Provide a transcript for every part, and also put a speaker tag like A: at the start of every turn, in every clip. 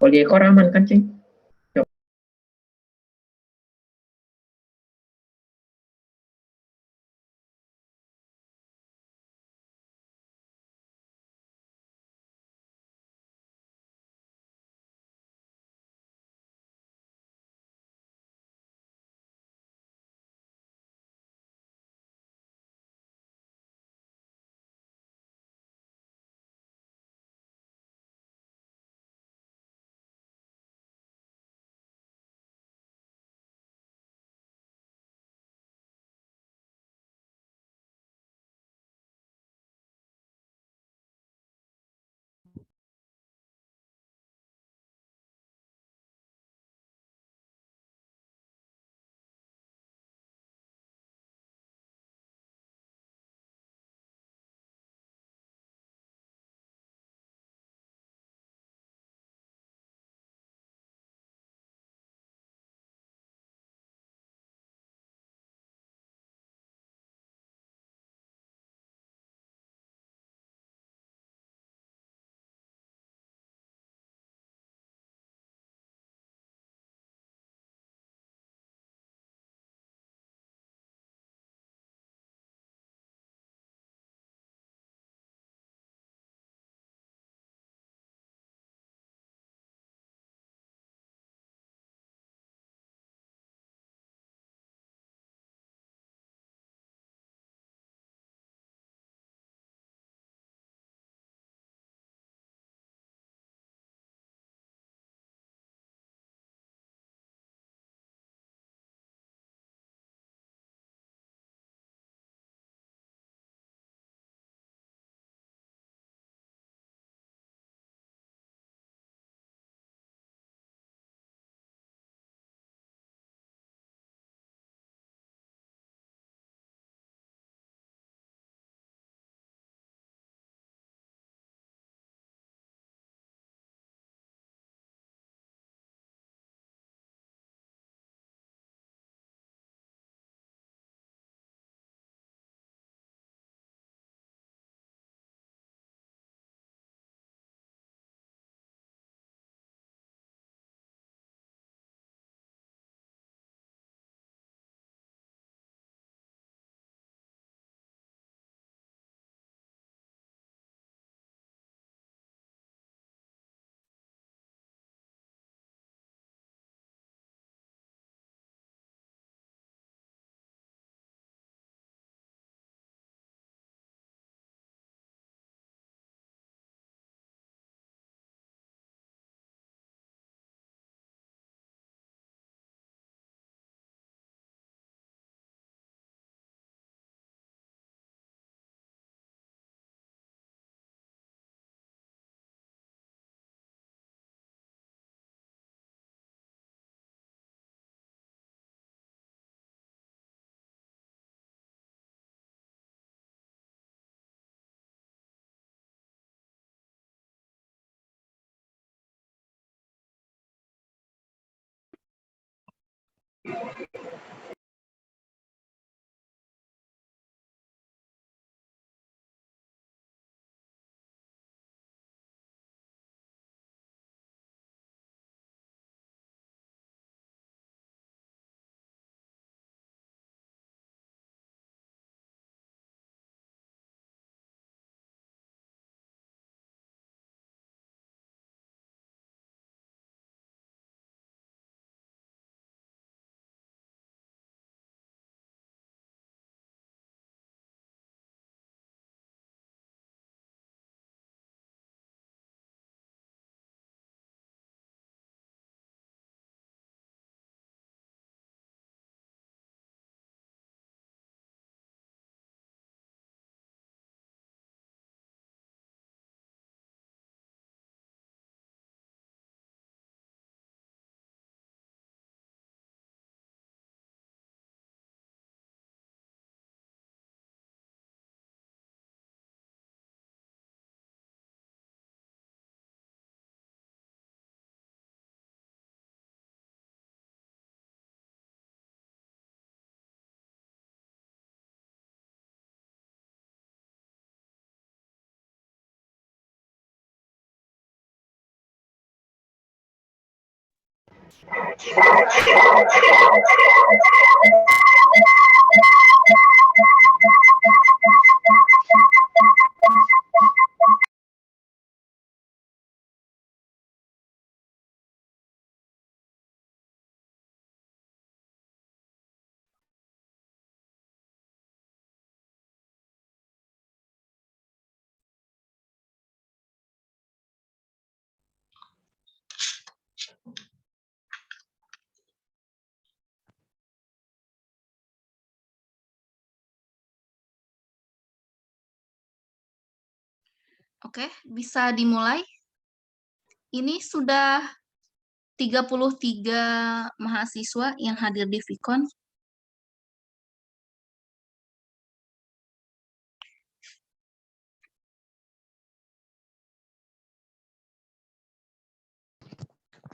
A: Kalau di ekor aman kan, Cing?
B: Oke, bisa dimulai. Ini sudah 33 mahasiswa yang hadir di Vicon.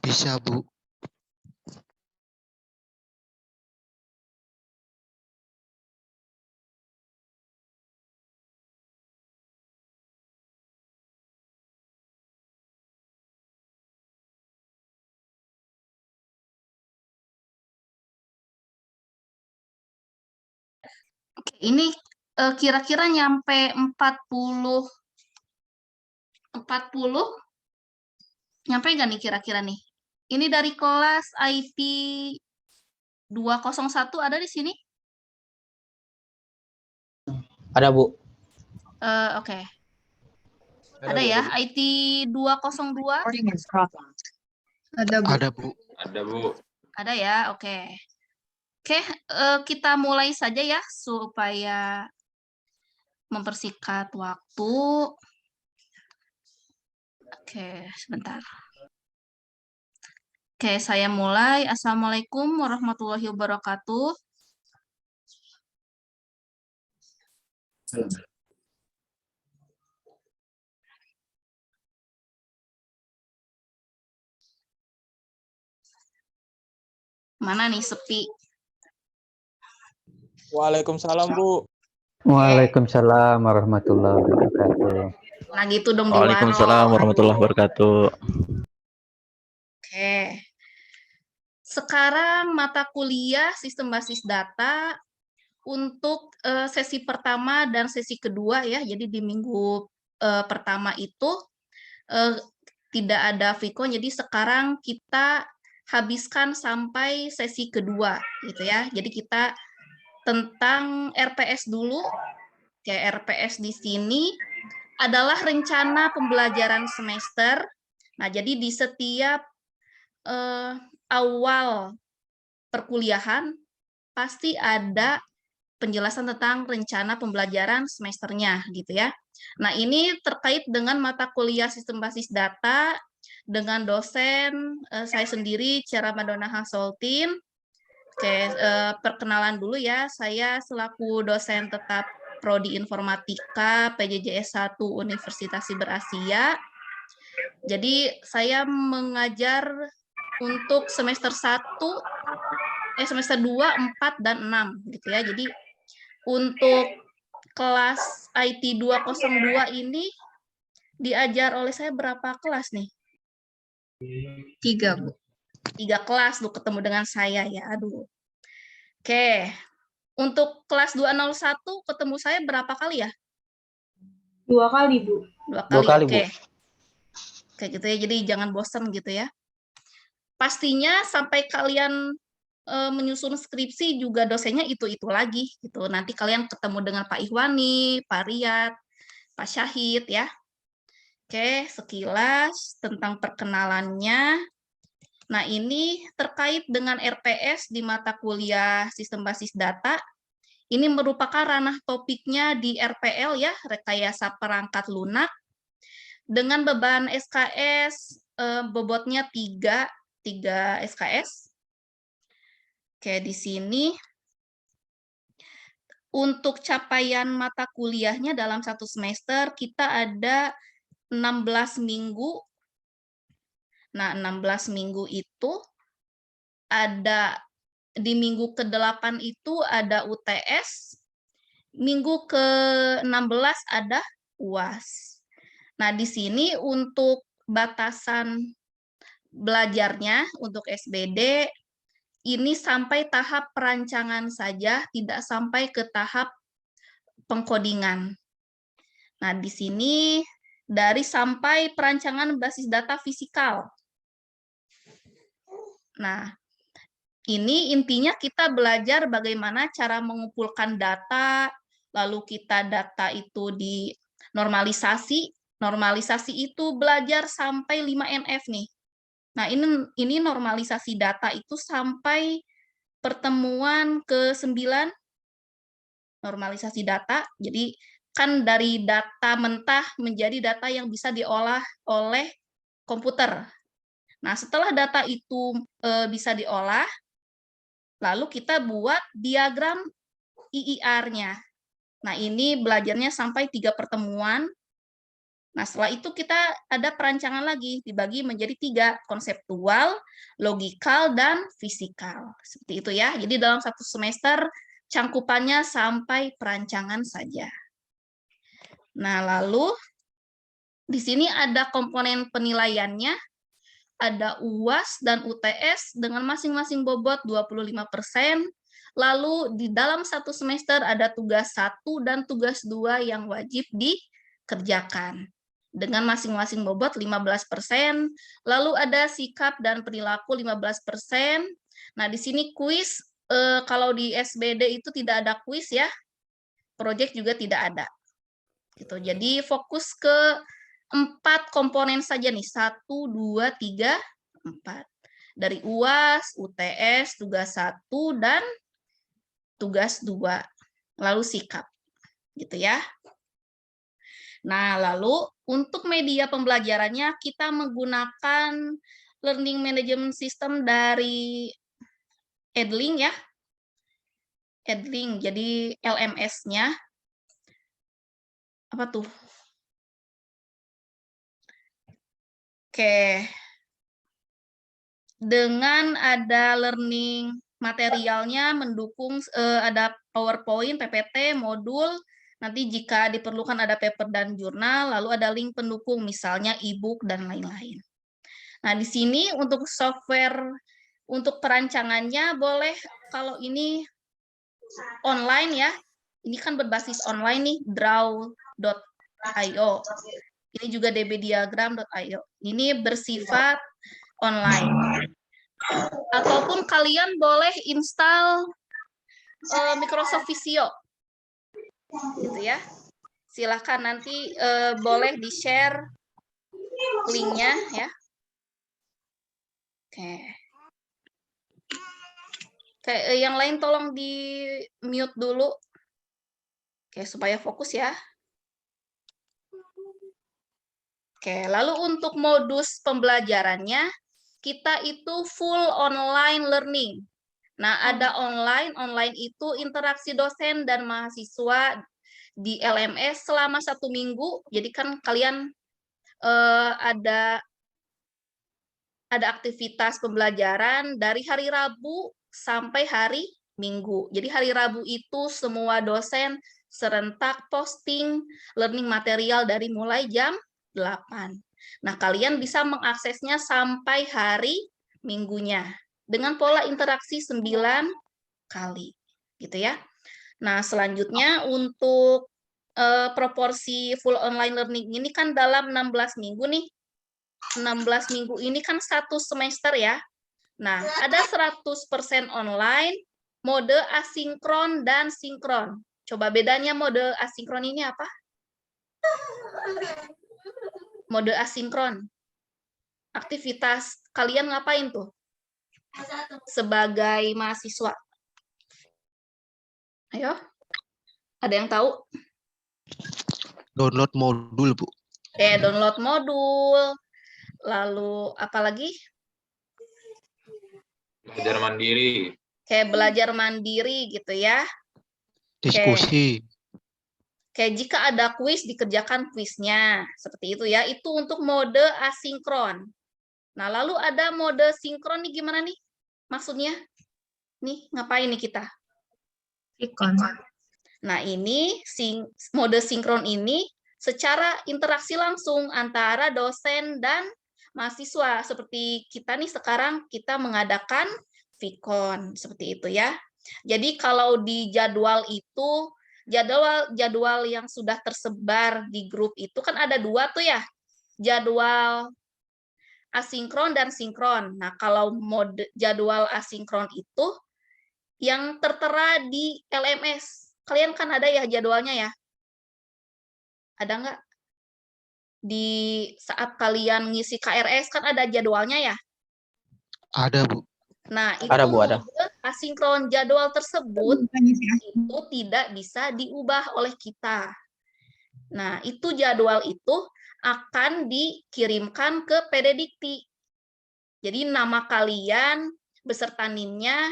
C: Bisa, Bu.
B: Oke, ini kira-kira nyampe 40 nyampe nggak nih kira-kira nih? Ini dari kelas IT 201 ada di sini?
D: Ada, Bu.
B: Oke. Ada ya, IT 202?
A: Ada, Bu.
C: Ada, Bu.
E: Ada, Bu.
B: Ada ya, oke. Oke, kita mulai saja ya, supaya mempersingkat waktu. Oke, sebentar. Oke, saya mulai. Assalamualaikum warahmatullahi wabarakatuh. Mana nih sepi?
D: Waalaikumsalam, Bu.
F: Waalaikumsalam warahmatullahi wabarakatuh.
B: Nah gitu dong di
E: Waalaikumsalam
B: warung.
E: warahmatullahi wabarakatuh.
B: Oke. Sekarang mata kuliah sistem basis data untuk sesi pertama dan sesi kedua ya. Jadi di minggu pertama itu tidak ada Vicon. Jadi sekarang kita habiskan sampai sesi kedua gitu ya. Jadi kita tentang RPS dulu. Kayak RPS di sini adalah rencana pembelajaran semester. Nah, jadi di setiap awal perkuliahan pasti ada penjelasan tentang rencana pembelajaran semesternya gitu ya. Nah, ini terkait dengan mata kuliah sistem basis data dengan dosen saya sendiri, Ciara Madonna Hasoltin. Oke, perkenalan dulu ya. Saya selaku dosen tetap Prodi Informatika PJJS 1 Universitas Siber Asia. Jadi saya mengajar untuk semester 1 semester 2, 4, dan 6 gitu ya. Jadi untuk kelas IT 202 ini diajar oleh saya berapa kelas nih?
A: 3, Bu.
B: 3 kelas lu ketemu dengan saya ya. Aduh. Oke. Untuk kelas 201 ketemu saya berapa kali ya?
A: 2 kali, Bu.
B: 2
D: 2
B: kali.
D: kali,
B: Oke.
D: Bu.
B: Kayak gitu ya. Jadi jangan bosan gitu ya. Pastinya sampai kalian menyusun skripsi juga dosennya itu lagi gitu. Nanti kalian ketemu dengan Pak Ihwani, Pak Riyad, Pak Syahid ya. Oke, sekilas tentang perkenalannya. Nah, ini terkait dengan RPS di mata kuliah Sistem Basis Data. Ini merupakan ranah topiknya di RPL ya, Rekayasa Perangkat Lunak. Dengan beban SKS, bobotnya 3 SKS. Oke, di sini untuk capaian mata kuliahnya dalam 1 semester kita ada 16 minggu. Nah, 16 minggu itu ada di minggu ke-8 itu ada UTS, minggu ke-16 ada UAS. Nah, di sini untuk batasan belajarnya untuk SBD ini sampai tahap perancangan saja, tidak sampai ke tahap pengkodingan. Nah, di sini dari sampai perancangan basis data fisikal. Nah, ini intinya kita belajar bagaimana cara mengumpulkan data, lalu kita data itu di normalisasi. Normalisasi itu belajar sampai 5NF nih. Nah, ini normalisasi data itu sampai pertemuan ke-9 normalisasi data. Jadi kan dari data mentah menjadi data yang bisa diolah oleh komputer. Nah, setelah data itu bisa diolah, lalu kita buat diagram IIR-nya. Nah, ini belajarnya sampai 3 pertemuan. Nah, setelah itu kita ada perancangan lagi, dibagi menjadi 3, konseptual, logikal, dan fisikal. Seperti itu ya. Jadi dalam 1 semester, cangkupannya sampai perancangan saja. Nah, lalu di sini ada komponen penilaiannya, ada UAS dan UTS dengan masing-masing bobot 25%. Lalu di dalam 1 semester ada tugas 1 dan tugas 2 yang wajib dikerjakan dengan masing-masing bobot 15%. Lalu ada sikap dan perilaku 15%. Nah, di sini kuis, kalau di SBD itu tidak ada kuis ya. Proyek juga tidak ada. Gitu. Jadi fokus ke 4 komponen saja nih, 1, 2, 3, 4. Dari UAS, UTS, tugas 1, dan tugas 2. Lalu sikap. Gitu ya. Nah, lalu untuk media pembelajarannya kita menggunakan Learning Management System dari Edling ya. Edling, jadi LMS-nya. Apa tuh? Oke. Dengan ada learning materialnya mendukung ada PowerPoint, PPT, modul, nanti jika diperlukan ada paper dan jurnal, lalu ada link pendukung misalnya e-book dan lain-lain. Nah, di sini untuk software untuk perancangannya boleh kalau ini online ya. Ini kan berbasis online nih, draw.io. Ini juga dbdiagram.io. Ini bersifat online. Ataupun kalian boleh install Microsoft Visio. Gitu ya. Silahkan nanti boleh di-share linknya ya. Oke. Oke, yang lain tolong di-mute dulu. Oke, supaya fokus ya. Oke, lalu untuk modus pembelajarannya, kita itu full online learning. Nah, ada online itu interaksi dosen dan mahasiswa di LMS selama 1 minggu. Jadi kan kalian ada aktivitas pembelajaran dari hari Rabu sampai hari Minggu. Jadi hari Rabu itu semua dosen serentak posting learning material dari mulai jam 8. Nah, kalian bisa mengaksesnya sampai hari Minggunya dengan pola interaksi 9 kali, gitu ya. Nah, selanjutnya untuk proporsi full online learning ini kan dalam 16 minggu nih. 16 minggu ini kan 1 semester ya. Nah, ada 100% online, mode asinkron dan sinkron. Coba bedanya mode asinkron ini apa? Mode asinkron. Aktivitas kalian ngapain tuh? Sebagai mahasiswa. Ayo. Ada yang tahu?
C: Download modul, Bu.
B: Oke, download modul. Lalu apa lagi?
E: Belajar mandiri.
B: Kayak belajar mandiri gitu ya.
C: Diskusi.
B: Kayak jika ada kuis, dikerjakan kuisnya. Seperti itu ya. Itu untuk mode asinkron. Nah, lalu ada mode sinkron nih gimana nih? Maksudnya? Nih, ngapain nih kita?
A: Vikon.
B: Nah, ini mode sinkron ini secara interaksi langsung antara dosen dan mahasiswa. Seperti kita nih sekarang kita mengadakan Vikon seperti itu ya. Jadi kalau di jadwal itu jadwal yang sudah tersebar di grup itu kan ada 2 tuh ya. Jadwal asinkron dan sinkron. Nah, kalau mode jadwal asinkron itu yang tertera di LMS. Kalian kan ada ya jadwalnya ya? Ada nggak? Di saat kalian ngisi KRS kan ada jadwalnya ya?
C: Ada, Bu.
B: Nah, itu
D: Ada, Bu, ada.
B: mode asinkron. Jadwal tersebut itu tidak bisa diubah oleh kita. Nah, itu jadwal itu akan dikirimkan ke PD Dikti. Jadi nama kalian beserta NIM-nya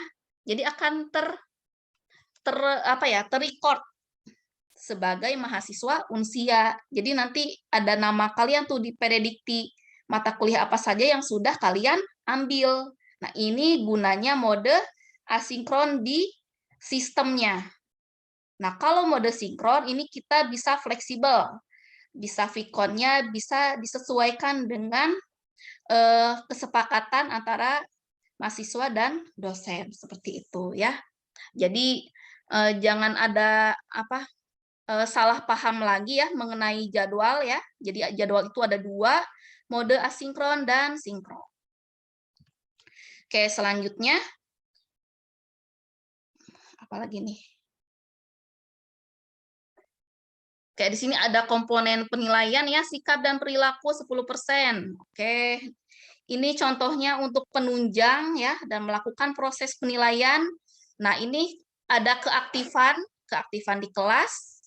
B: jadi akan terrecord sebagai mahasiswa Unsia. Jadi nanti ada nama kalian tuh di PD Dikti, mata kuliah apa saja yang sudah kalian ambil. Nah, ini gunanya mode asinkron di sistemnya. Nah, kalau mode sinkron ini kita bisa fleksibel. Bisa Vikonnya bisa disesuaikan dengan kesepakatan antara mahasiswa dan dosen seperti itu ya. Jadi jangan ada salah paham lagi ya mengenai jadwal ya. Jadi jadwal itu ada 2, mode asinkron dan sinkron. Oke, selanjutnya apalagi nih? Kayak di sini ada komponen penilaian ya, sikap dan perilaku 10%. Oke. Ini contohnya untuk penunjang ya dan melakukan proses penilaian. Nah, ini ada keaktifan di kelas.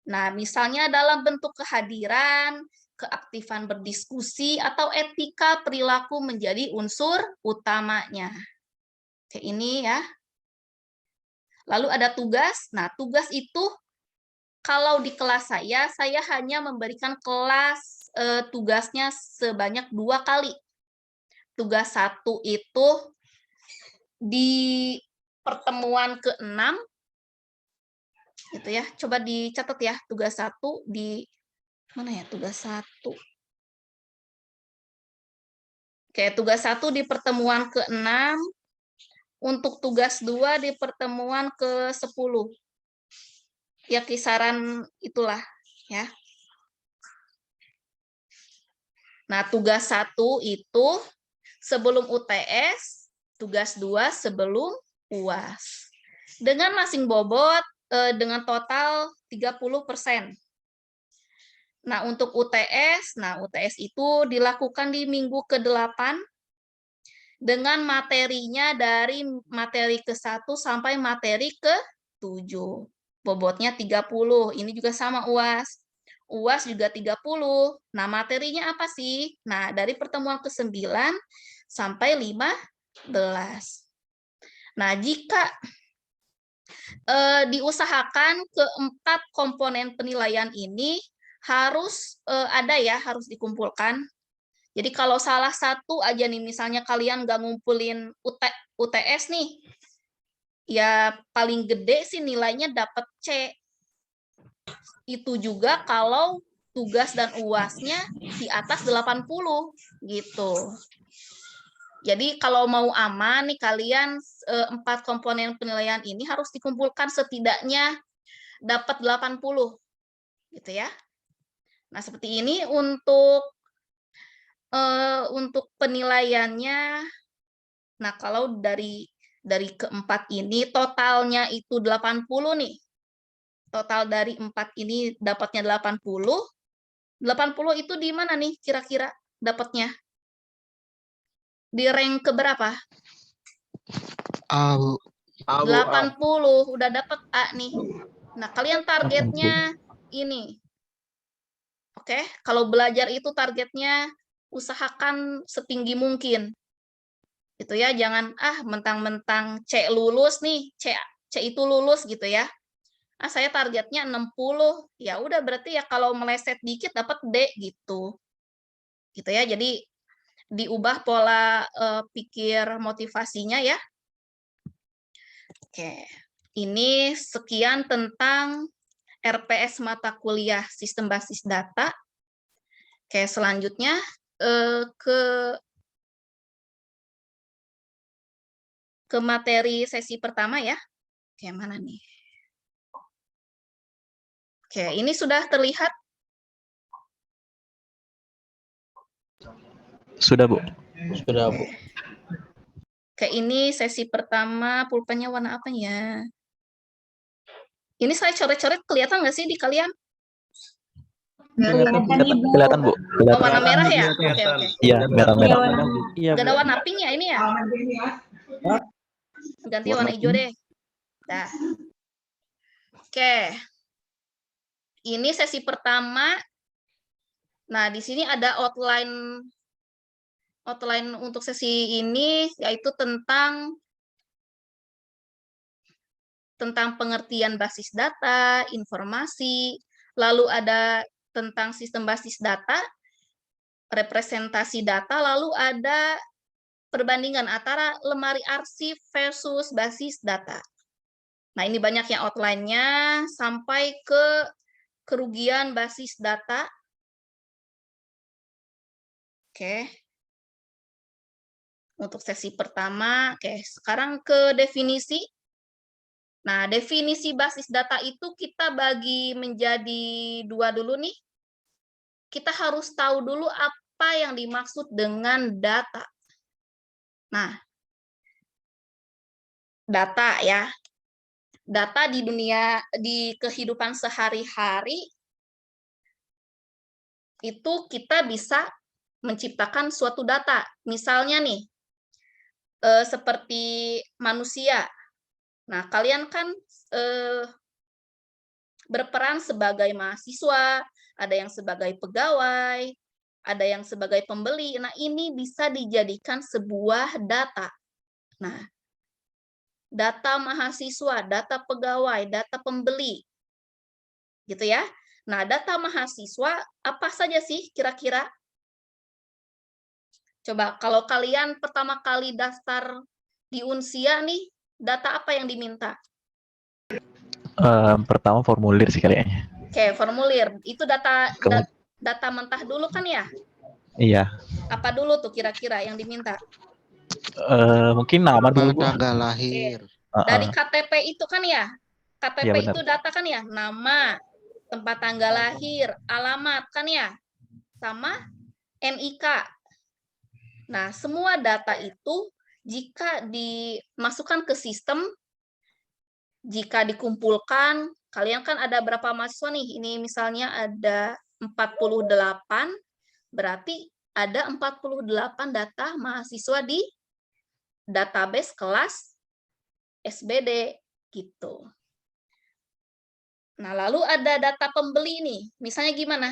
B: Nah, misalnya dalam bentuk kehadiran, keaktifan berdiskusi atau etika perilaku menjadi unsur utamanya. Oke, ini ya. Lalu ada tugas. Nah, tugas itu kalau di kelas saya hanya memberikan tugasnya sebanyak 2 kali. Tugas 1 itu di pertemuan ke-6, gitu ya. Coba dicatat ya, tugas 1 di mana ya tugas 1? Oke, tugas 1 di pertemuan ke-6, untuk tugas 2 di pertemuan ke-10. Ya, kisaran itulah ya. Nah, tugas 1 itu sebelum UTS, tugas 2 sebelum UAS. Dengan masing bobot dengan total 30%. Nah, untuk UTS, itu dilakukan di minggu ke-8 dengan materinya dari materi ke-1 sampai materi ke-7. Bobotnya 30. Ini juga sama UAS. UAS juga 30. Nah, materinya apa sih? Nah, dari pertemuan ke-9 sampai 15. Nah, jika diusahakan keempat komponen penilaian ini harus ada ya, harus dikumpulkan. Jadi kalau salah satu aja nih, misalnya kalian nggak ngumpulin UTS nih, ya paling gede sih nilainya dapat C. Itu juga kalau tugas dan UASnya di atas 80 gitu. Jadi kalau mau aman nih kalian 4 komponen penilaian ini harus dikumpulkan setidaknya dapat 80 gitu ya. Nah, seperti ini untuk penilaiannya. Nah, kalau dari keempat ini totalnya itu 80 nih. Total dari 4 ini dapatnya 80. 80 itu di mana nih kira-kira dapatnya? Di rank keberapa?
C: A, Bu.
B: 80, udah dapat A nih. Nah, kalian targetnya ini. Oke, kalau belajar itu targetnya usahakan setinggi mungkin. Itu ya, jangan mentang-mentang C lulus nih, C itu lulus gitu ya. Saya targetnya 60. Ya udah berarti ya kalau meleset dikit dapat D gitu. Gitu ya. Jadi diubah pola pikir motivasinya ya. Oke. Ini sekian tentang RPS mata kuliah Sistem Basis Data. Oke, selanjutnya ke materi sesi pertama ya. Oke, mana nih? Oke, ini sudah terlihat?
D: Sudah, Bu.
F: Sudah, Bu.
B: Oke, ini sesi pertama, pulpennya warna apa ya? Ini saya coret-coret, kelihatan nggak sih di kalian?
D: Kelihatan, Bu.
B: Oh, warna merah ya? Oke, oke.
D: Iya, merah-merah. Iya,
B: Nggak ada warna pink ya ini ya? Ganti warna hijau deh. Nah. Oke. Ini sesi pertama. Nah, di sini ada outline untuk sesi ini, yaitu tentang pengertian basis data, informasi, lalu ada tentang sistem basis data, representasi data, lalu ada perbandingan antara lemari arsip versus basis data. Nah, ini banyak yang outline-nya sampai ke kerugian basis data. Oke. Untuk sesi pertama, oke, sekarang ke definisi. Nah, definisi basis data itu kita bagi menjadi 2 dulu nih. Kita harus tahu dulu apa yang dimaksud dengan data. Nah, data ya. Data di kehidupan sehari-hari itu kita bisa menciptakan suatu data. Misalnya nih, seperti manusia. Nah, kalian kan berperan sebagai mahasiswa, ada yang sebagai pegawai, ada yang sebagai pembeli. Nah, ini bisa dijadikan sebuah data. Nah, data mahasiswa, data pegawai, data pembeli. Gitu ya. Nah, data mahasiswa apa saja sih kira-kira? Coba kalau kalian pertama kali daftar di Unsia nih, data apa yang diminta?
D: Pertama formulir sih kayaknya.
B: Oke, formulir. Itu data mentah dulu kan ya?
D: Iya.
B: Apa dulu tuh kira-kira yang diminta?
D: Mungkin nama dulu, Bu.
C: Tanggal lahir.
B: Dari KTP itu kan ya? KTP
D: Iya, benar.
B: itu data kan ya? Nama, tempat tanggal lahir, alamat kan ya? Sama NIK. Nah, semua data itu jika dimasukkan ke sistem, jika dikumpulkan, kalian kan ada berapa mahasiswa nih? Ini misalnya ada 48, berarti ada 48 data mahasiswa di database kelas SBD gitu. Nah, lalu ada data pembeli nih. Misalnya gimana?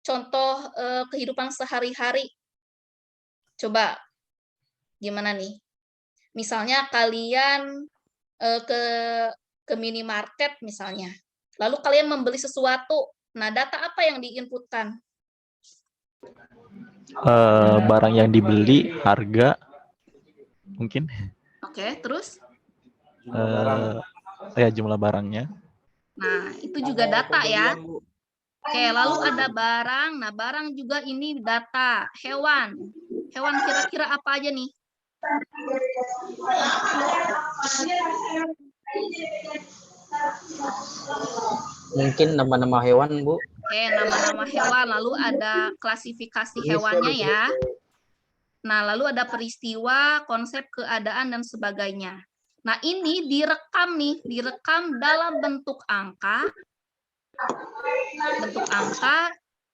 B: Contoh kehidupan sehari-hari. Coba gimana nih? Misalnya kalian ke minimarket misalnya. Lalu kalian membeli sesuatu. Nah, data apa yang diinputkan?
D: Barang yang dibeli, harga, mungkin.
B: Oke, terus?
D: Ya jumlah barangnya.
B: Nah, itu juga data ya. Oke, lalu ada barang. Nah, barang juga ini data. Hewan. Hewan kira-kira apa aja nih?
E: Mungkin nama-nama hewan, Bu.
B: Oke, nama-nama hewan. Lalu ada klasifikasi hewannya ya. Nah, lalu ada peristiwa, konsep keadaan, dan sebagainya. Nah, ini direkam nih, direkam dalam bentuk angka,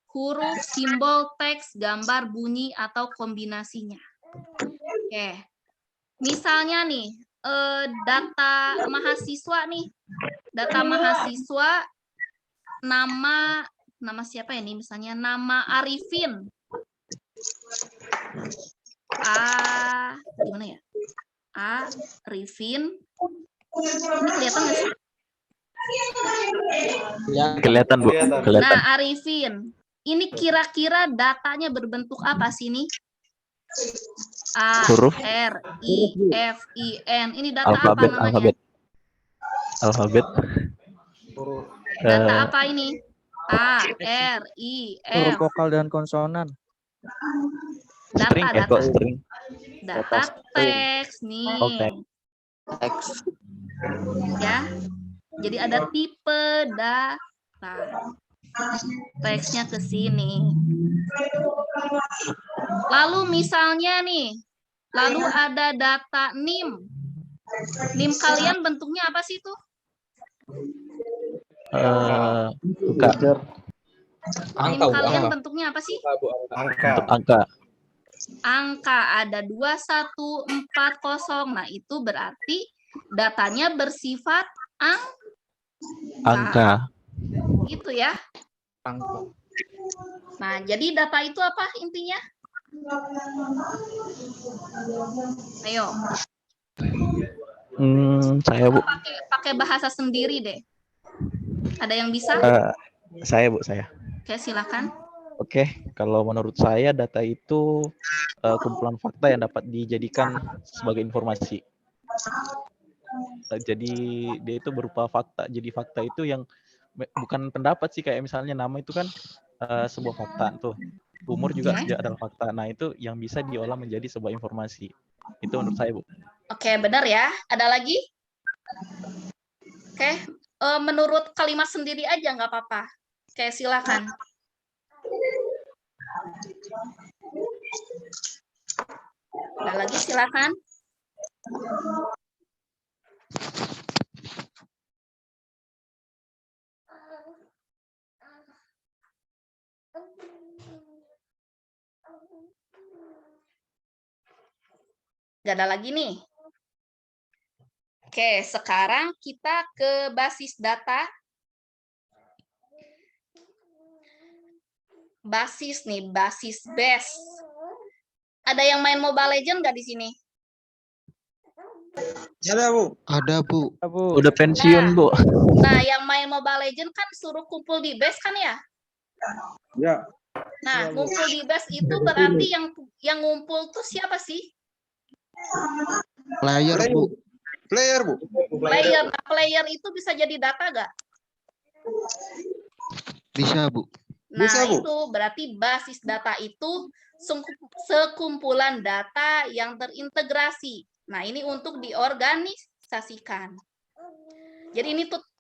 B: huruf, simbol, teks, gambar, bunyi, atau kombinasinya. Oke, misalnya nih, data mahasiswa nih, nama siapa ini? Misalnya nama Arifin. Gimana ya? Arifin. Ini kelihatan nggak sih?
D: Kelihatan, Bu. Kelihatan.
B: Nah, Arifin. Ini kira-kira datanya berbentuk apa sih nih? A,
D: Huruf.
B: R, I, F, I, N. Ini data
D: Alfabet,
B: apa namanya?
D: alfabet.
B: Data apa ini? A, R, I,
G: Huruf
B: F.
G: vokal dan konsonan.
D: String,
B: Data.
D: string.
B: Data teks nih.
D: Oh,
E: Teks.
B: Ya. Jadi ada tipe data. Teksnya ke sini. Lalu misalnya nih, lalu ada data NIM. NIM kalian bentuknya apa sih tuh? NIM kalian bentuknya apa sih?
D: Angka.
B: Angka ada 2140. Nah, itu berarti datanya bersifat
D: Angka.
B: Gitu ya. Nah, jadi data itu apa intinya? Ayo.
D: Saya, Bu.
B: Pakai bahasa sendiri deh. Ada yang bisa?
D: Saya, Bu, saya.
B: Oke, silakan.
D: Oke, kalau menurut saya data itu kumpulan fakta yang dapat dijadikan sebagai informasi. Jadi dia itu berupa fakta. Jadi fakta itu yang bukan pendapat sih, kayak misalnya nama itu kan sebuah fakta tuh. Umur juga adalah fakta. Nah, itu yang bisa diolah menjadi sebuah informasi. Itu menurut saya, Bu.
B: Oke, benar ya. Ada lagi? Oke, menurut kalimat sendiri aja nggak apa-apa. Oke, silakan. Ada lagi, silakan. Gak ada lagi nih. Oke, sekarang kita ke basis data. Basis nih, basis base. Ada yang main Mobile Legends nggak di sini?
C: Ada, Bu. Ada, Bu.
D: Udah pensiun, Bu.
B: Nah, yang main Mobile Legends kan suruh kumpul di base kan ya?
C: Ya.
B: Nah, ngumpul di base itu berarti yang ngumpul tuh siapa sih?
C: Player, Bu.
B: Player. Nah, player itu bisa jadi data nggak?
C: Bisa, Bu.
B: Nah, itu berarti basis data itu sekumpulan data yang terintegrasi. Nah, ini untuk diorganisasikan. Jadi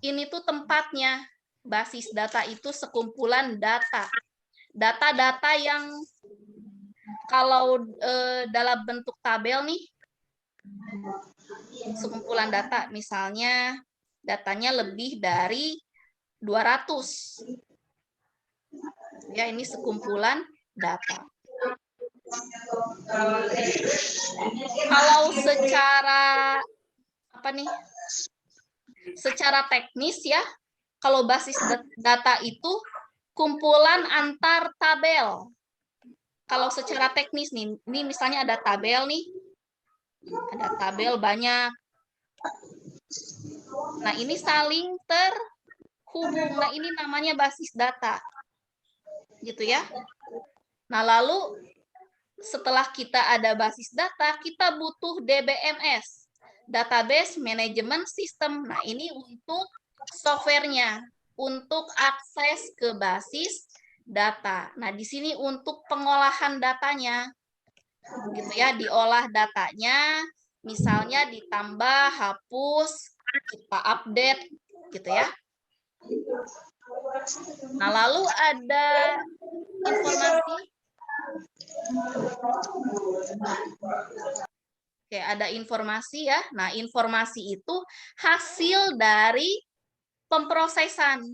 B: ini tuh tempatnya. Basis data itu sekumpulan data. Data-data yang kalau dalam bentuk tabel nih, sekumpulan data, misalnya datanya lebih dari 200. Ya, ini sekumpulan data. Kalau secara secara teknis ya, kalau basis data itu kumpulan antar tabel. Kalau secara teknis nih, ini misalnya ada tabel nih, ada tabel banyak. Nah, ini saling terhubung. Nah, ini namanya basis data. Gitu ya. Nah, lalu setelah kita ada basis data, kita butuh DBMS, Database Management System. Nah, ini untuk softwarenya, untuk akses ke basis data. Nah, di sini untuk pengolahan datanya, gitu ya, diolah datanya, misalnya ditambah, hapus, kita update, gitu ya. Nah, lalu ada informasi. Oke, ada informasi ya. Nah, informasi itu hasil dari pemprosesan.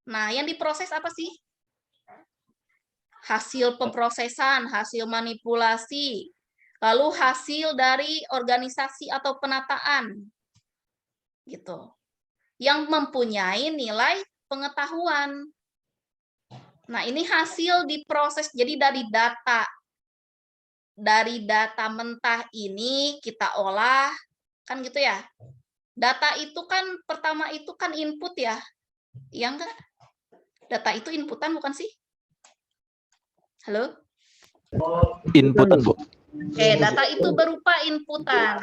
B: Nah, yang diproses apa sih? Hasil pemprosesan, hasil manipulasi, lalu hasil dari organisasi atau penataan. Gitu. Yang mempunyai nilai pengetahuan. Nah, ini hasil diproses, jadi dari data. Dari data mentah ini kita olah, kan gitu ya. Data itu kan, pertama itu kan input ya. Iya enggak? Data itu inputan bukan sih? Halo?
D: Inputan, Bu.
B: Oke, data itu berupa inputan.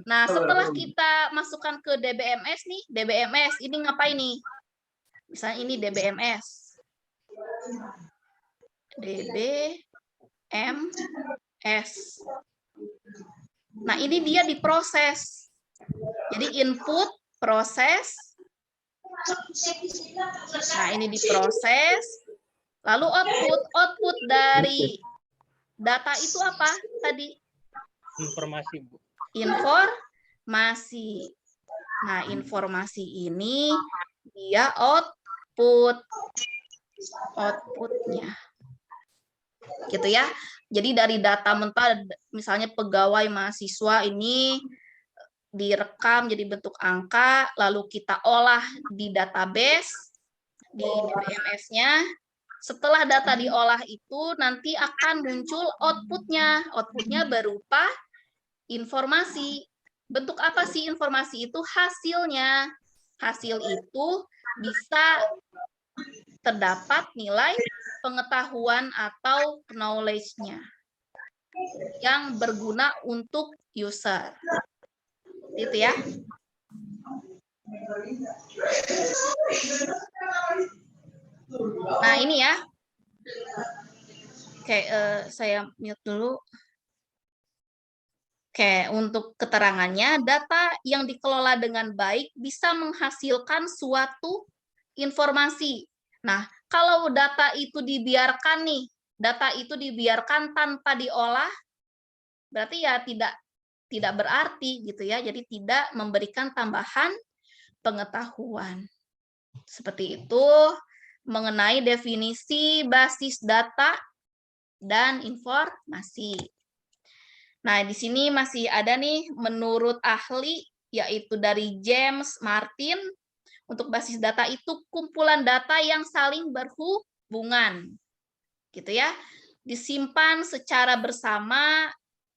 B: Nah, setelah kita masukkan ke DBMS nih, DBMS ini ngapain nih? Misalnya ini DBMS. DBMS. Nah, ini dia diproses. Jadi input, proses. Nah, ini diproses. Lalu output. Output dari data itu apa tadi?
G: Informasi, Bu.
B: Informasi. Nah, informasi ini dia output. Outputnya. Gitu ya. Jadi dari data mentah, misalnya pegawai mahasiswa ini direkam jadi bentuk angka, lalu kita olah di database, di DBMS-nya. Setelah data diolah itu, nanti akan muncul output-nya. Output-nya berupa informasi. Bentuk apa sih informasi itu? Hasilnya. Hasil itu bisa terdapat nilai pengetahuan atau knowledge-nya yang berguna untuk user. Itu ya. Nah, ini ya. Oke, saya mute dulu. Oke, untuk keterangannya, data yang dikelola dengan baik bisa menghasilkan suatu informasi. Nah, kalau data itu dibiarkan nih, data itu dibiarkan tanpa diolah, berarti ya tidak berarti gitu ya. Jadi tidak memberikan tambahan pengetahuan. Seperti itu mengenai definisi basis data dan informasi. Nah, di sini masih ada nih menurut ahli yaitu dari James Martin, untuk basis data itu kumpulan data yang saling berhubungan. Gitu ya. Disimpan secara bersama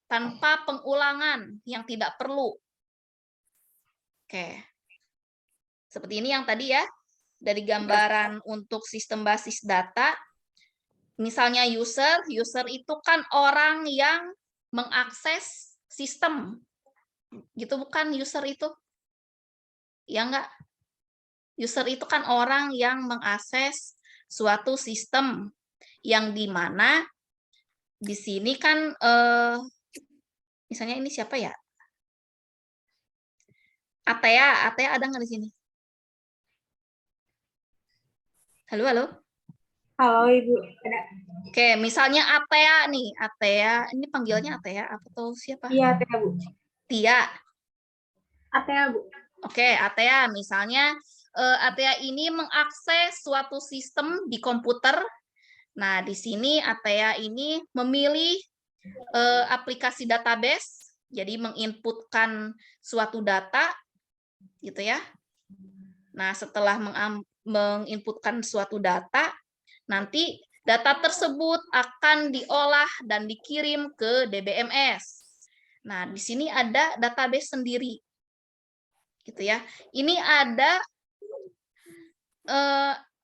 B: tanpa pengulangan yang tidak perlu. Oke. Seperti ini yang tadi ya. Dari gambaran untuk sistem basis data, misalnya user itu kan orang yang mengakses sistem. Gitu bukan user itu? Ya enggak? User itu kan orang yang mengakses suatu sistem yang dimana di sini kan misalnya ini siapa ya? Atea ada nggak di sini? Halo, halo.
A: Halo Ibu, ada.
B: Oke, misalnya Atea nih, Atea, ini panggilnya Atea atau siapa?
A: Iya, Atea Bu.
B: Tia.
A: Atea Bu.
B: Oke, Atea, misalnya Atea ini mengakses suatu sistem di komputer. Nah, di sini Atea ini memilih aplikasi database, jadi menginputkan suatu data, gitu ya. Nah, setelah menginputkan suatu data, nanti data tersebut akan diolah dan dikirim ke DBMS. Nah, di sini ada database sendiri. Gitu ya. Ini ada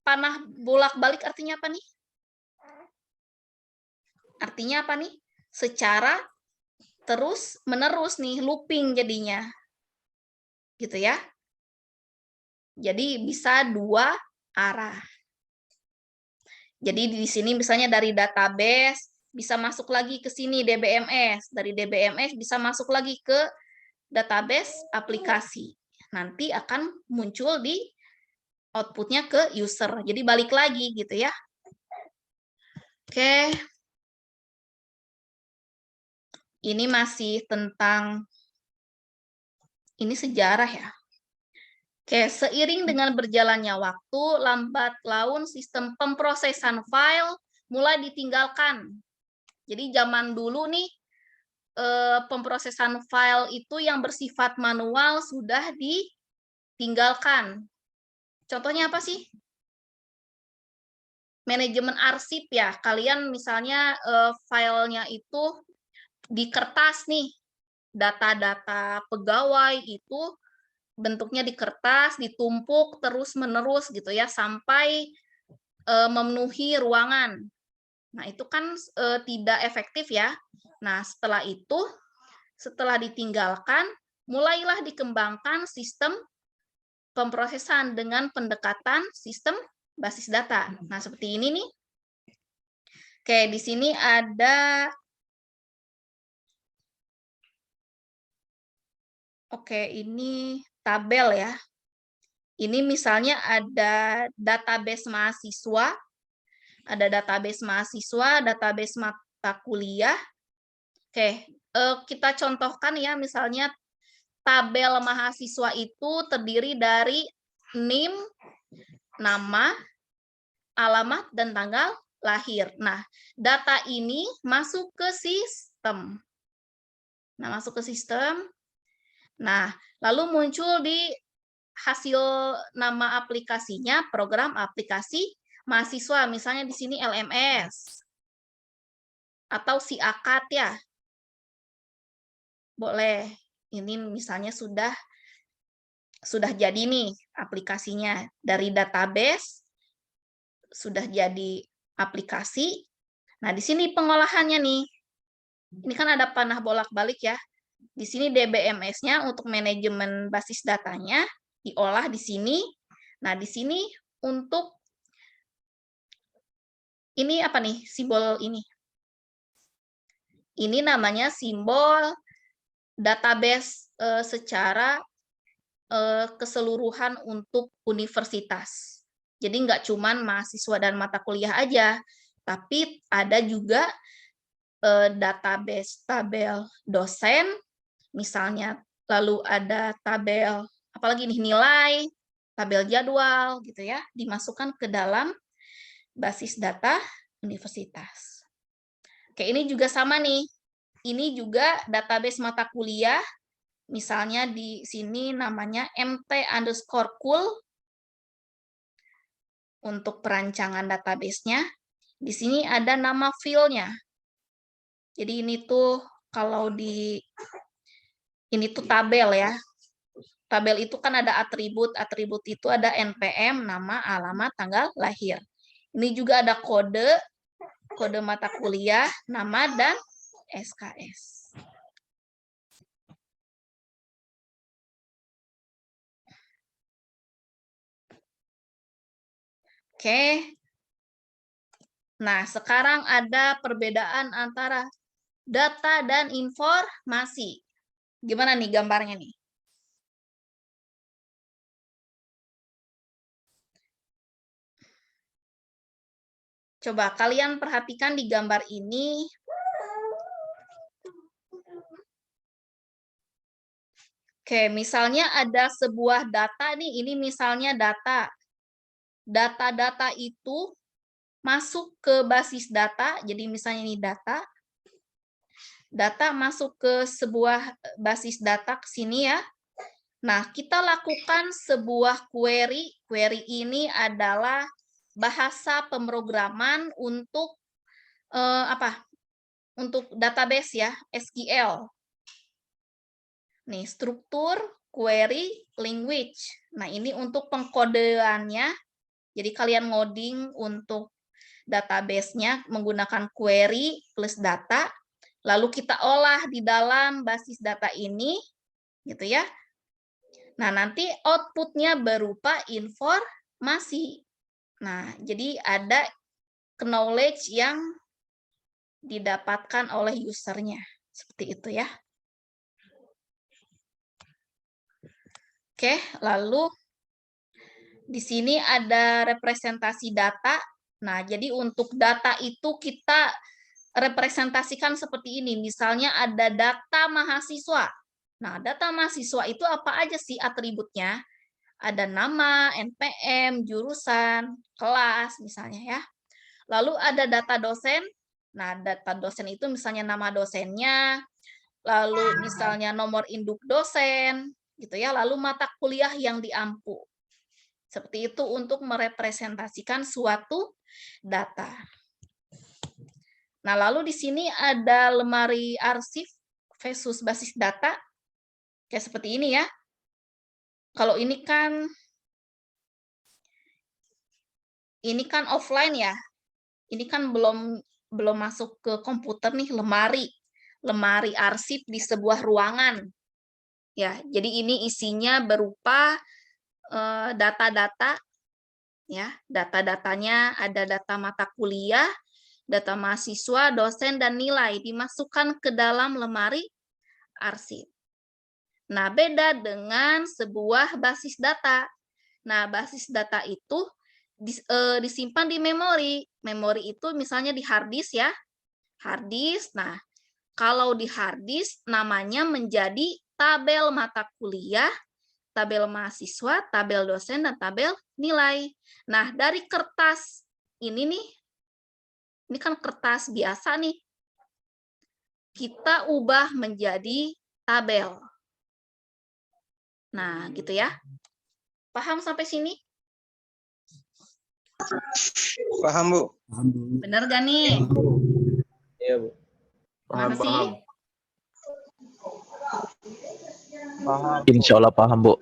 B: panah bolak-balik artinya apa nih? Artinya apa nih? secara terus menerus nih, looping jadinya. Gitu ya. Jadi bisa dua arah. Jadi di sini misalnya dari database bisa masuk lagi ke sini DBMS, dari DBMS bisa masuk lagi ke database aplikasi. Nanti akan muncul di outputnya ke user. Jadi balik lagi gitu ya. Oke. Ini masih tentang ini sejarah ya. Oke, seiring dengan berjalannya waktu, lambat laun sistem pemrosesan file mulai ditinggalkan. Jadi zaman dulu nih, pemrosesan file itu yang bersifat manual sudah ditinggalkan. Contohnya apa sih? Manajemen arsip ya. Kalian misalnya filenya itu di kertas nih, data-data pegawai itu bentuknya di kertas, ditumpuk terus-menerus gitu ya, sampai memenuhi ruangan. Nah, itu kan tidak efektif ya. Nah, setelah itu, setelah ditinggalkan, mulailah dikembangkan sistem pemrosesan dengan pendekatan sistem basis data. Nah, seperti ini nih. Oke, di sini ada ini tabel ya. Ini misalnya ada database mahasiswa, database mata kuliah. Oke, kita contohkan ya, misalnya tabel mahasiswa itu terdiri dari NIM, nama, alamat, dan tanggal lahir. Nah, data ini masuk ke sistem. Nah, lalu muncul di hasil nama aplikasinya program aplikasi mahasiswa, misalnya di sini LMS atau SIAKAT ya. Boleh. Ini misalnya sudah jadi nih aplikasinya, dari database sudah jadi aplikasi. Nah, di sini pengolahannya nih. Ini kan ada panah bolak-balik ya. Di sini DBMS-nya untuk manajemen basis datanya diolah di sini. Nah, di sini untuk ini apa nih? Simbol ini. Ini namanya simbol database secara keseluruhan untuk universitas. Jadi nggak cuman mahasiswa dan mata kuliah aja, tapi ada juga database tabel dosen, misalnya, lalu ada tabel apalagi nih, nilai, tabel jadwal gitu ya, dimasukkan ke dalam basis data universitas. Oke, ini juga sama nih. Ini juga database mata kuliah, misalnya di sini namanya mt_cool untuk perancangan database-nya. Di sini ada nama file-nya. Jadi ini tuh kalau ini tuh tabel ya. Tabel itu kan ada atribut. Atribut itu ada NPM, nama, alamat, tanggal lahir. Ini juga ada kode mata kuliah, nama, dan SKS. Oke. Nah, sekarang ada perbedaan antara data dan informasi. Gimana nih gambarnya nih? Coba kalian perhatikan di gambar ini. Oke, misalnya ada sebuah data nih, ini misalnya data. Data-data itu masuk ke basis data, jadi misalnya ini data. Data masuk ke sebuah basis data ke sini ya. Nah, kita lakukan sebuah query. Query ini adalah bahasa pemrograman untuk untuk database ya, SQL. Nih, struktur, query, language. Nah, ini untuk pengkodeannya. Jadi kalian ngoding untuk database-nya menggunakan query plus data. Lalu kita olah di dalam basis data ini, gitu ya. Nah, nanti outputnya berupa informasi. Nah, jadi ada knowledge yang didapatkan oleh usernya. Seperti itu ya. Oke, lalu di sini ada representasi data. Nah, jadi untuk data itu kita representasikan seperti ini. Misalnya ada data mahasiswa. Nah, data mahasiswa itu apa aja sih atributnya? Ada nama, NPM, jurusan, kelas misalnya ya. Lalu ada data dosen. Nah, data dosen itu misalnya nama dosennya, lalu misalnya nomor induk dosen, gitu ya. Lalu mata kuliah yang diampu. Seperti itu untuk merepresentasikan suatu data. Nah, lalu di sini ada lemari arsip versus basis data. Kayak seperti ini ya. Kalau ini kan offline ya. Ini kan belum masuk ke komputer nih, lemari arsip di sebuah ruangan. Ya, jadi ini isinya berupa data-data ya. Data-datanya ada data mata kuliah, data mahasiswa, dosen dan nilai dimasukkan ke dalam lemari arsip. Nah, beda dengan sebuah basis data. Nah, basis data itu disimpan di memori. Memori itu misalnya di hard disk ya. Hard disk. Nah, kalau di hard disk namanya menjadi tabel mata kuliah, tabel mahasiswa, tabel dosen, dan tabel nilai. Nah, dari kertas ini nih, ini kan kertas biasa nih, kita ubah menjadi tabel. Nah, gitu ya. Paham sampai sini?
C: Paham, Bu.
B: Bener gak nih?
E: Iya, Bu.
B: Gimana sih?
D: Insya Allah paham, Bu.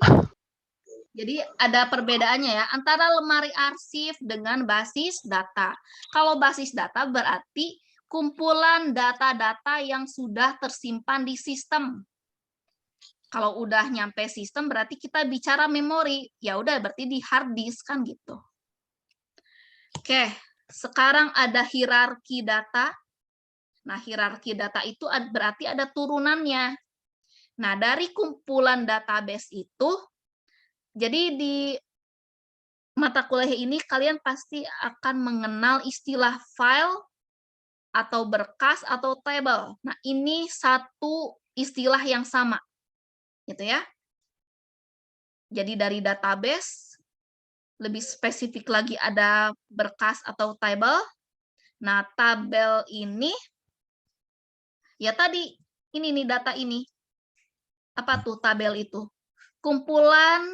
B: Jadi ada perbedaannya ya antara lemari arsip dengan basis data. Kalau basis data berarti kumpulan data-data yang sudah tersimpan di sistem. Kalau udah nyampe sistem berarti kita bicara memori. Ya udah berarti di hard disk kan gitu. Oke, sekarang ada hierarki data. Nah, hierarki data itu berarti ada turunannya. Nah, dari kumpulan database itu, jadi di mata kuliah ini kalian pasti akan mengenal istilah file atau berkas atau table. Nah, ini satu istilah yang sama. Gitu ya. Jadi dari database lebih spesifik lagi ada berkas atau table. Nah, tabel ini ya tadi ini nih data ini. Apa tuh tabel itu? Kumpulan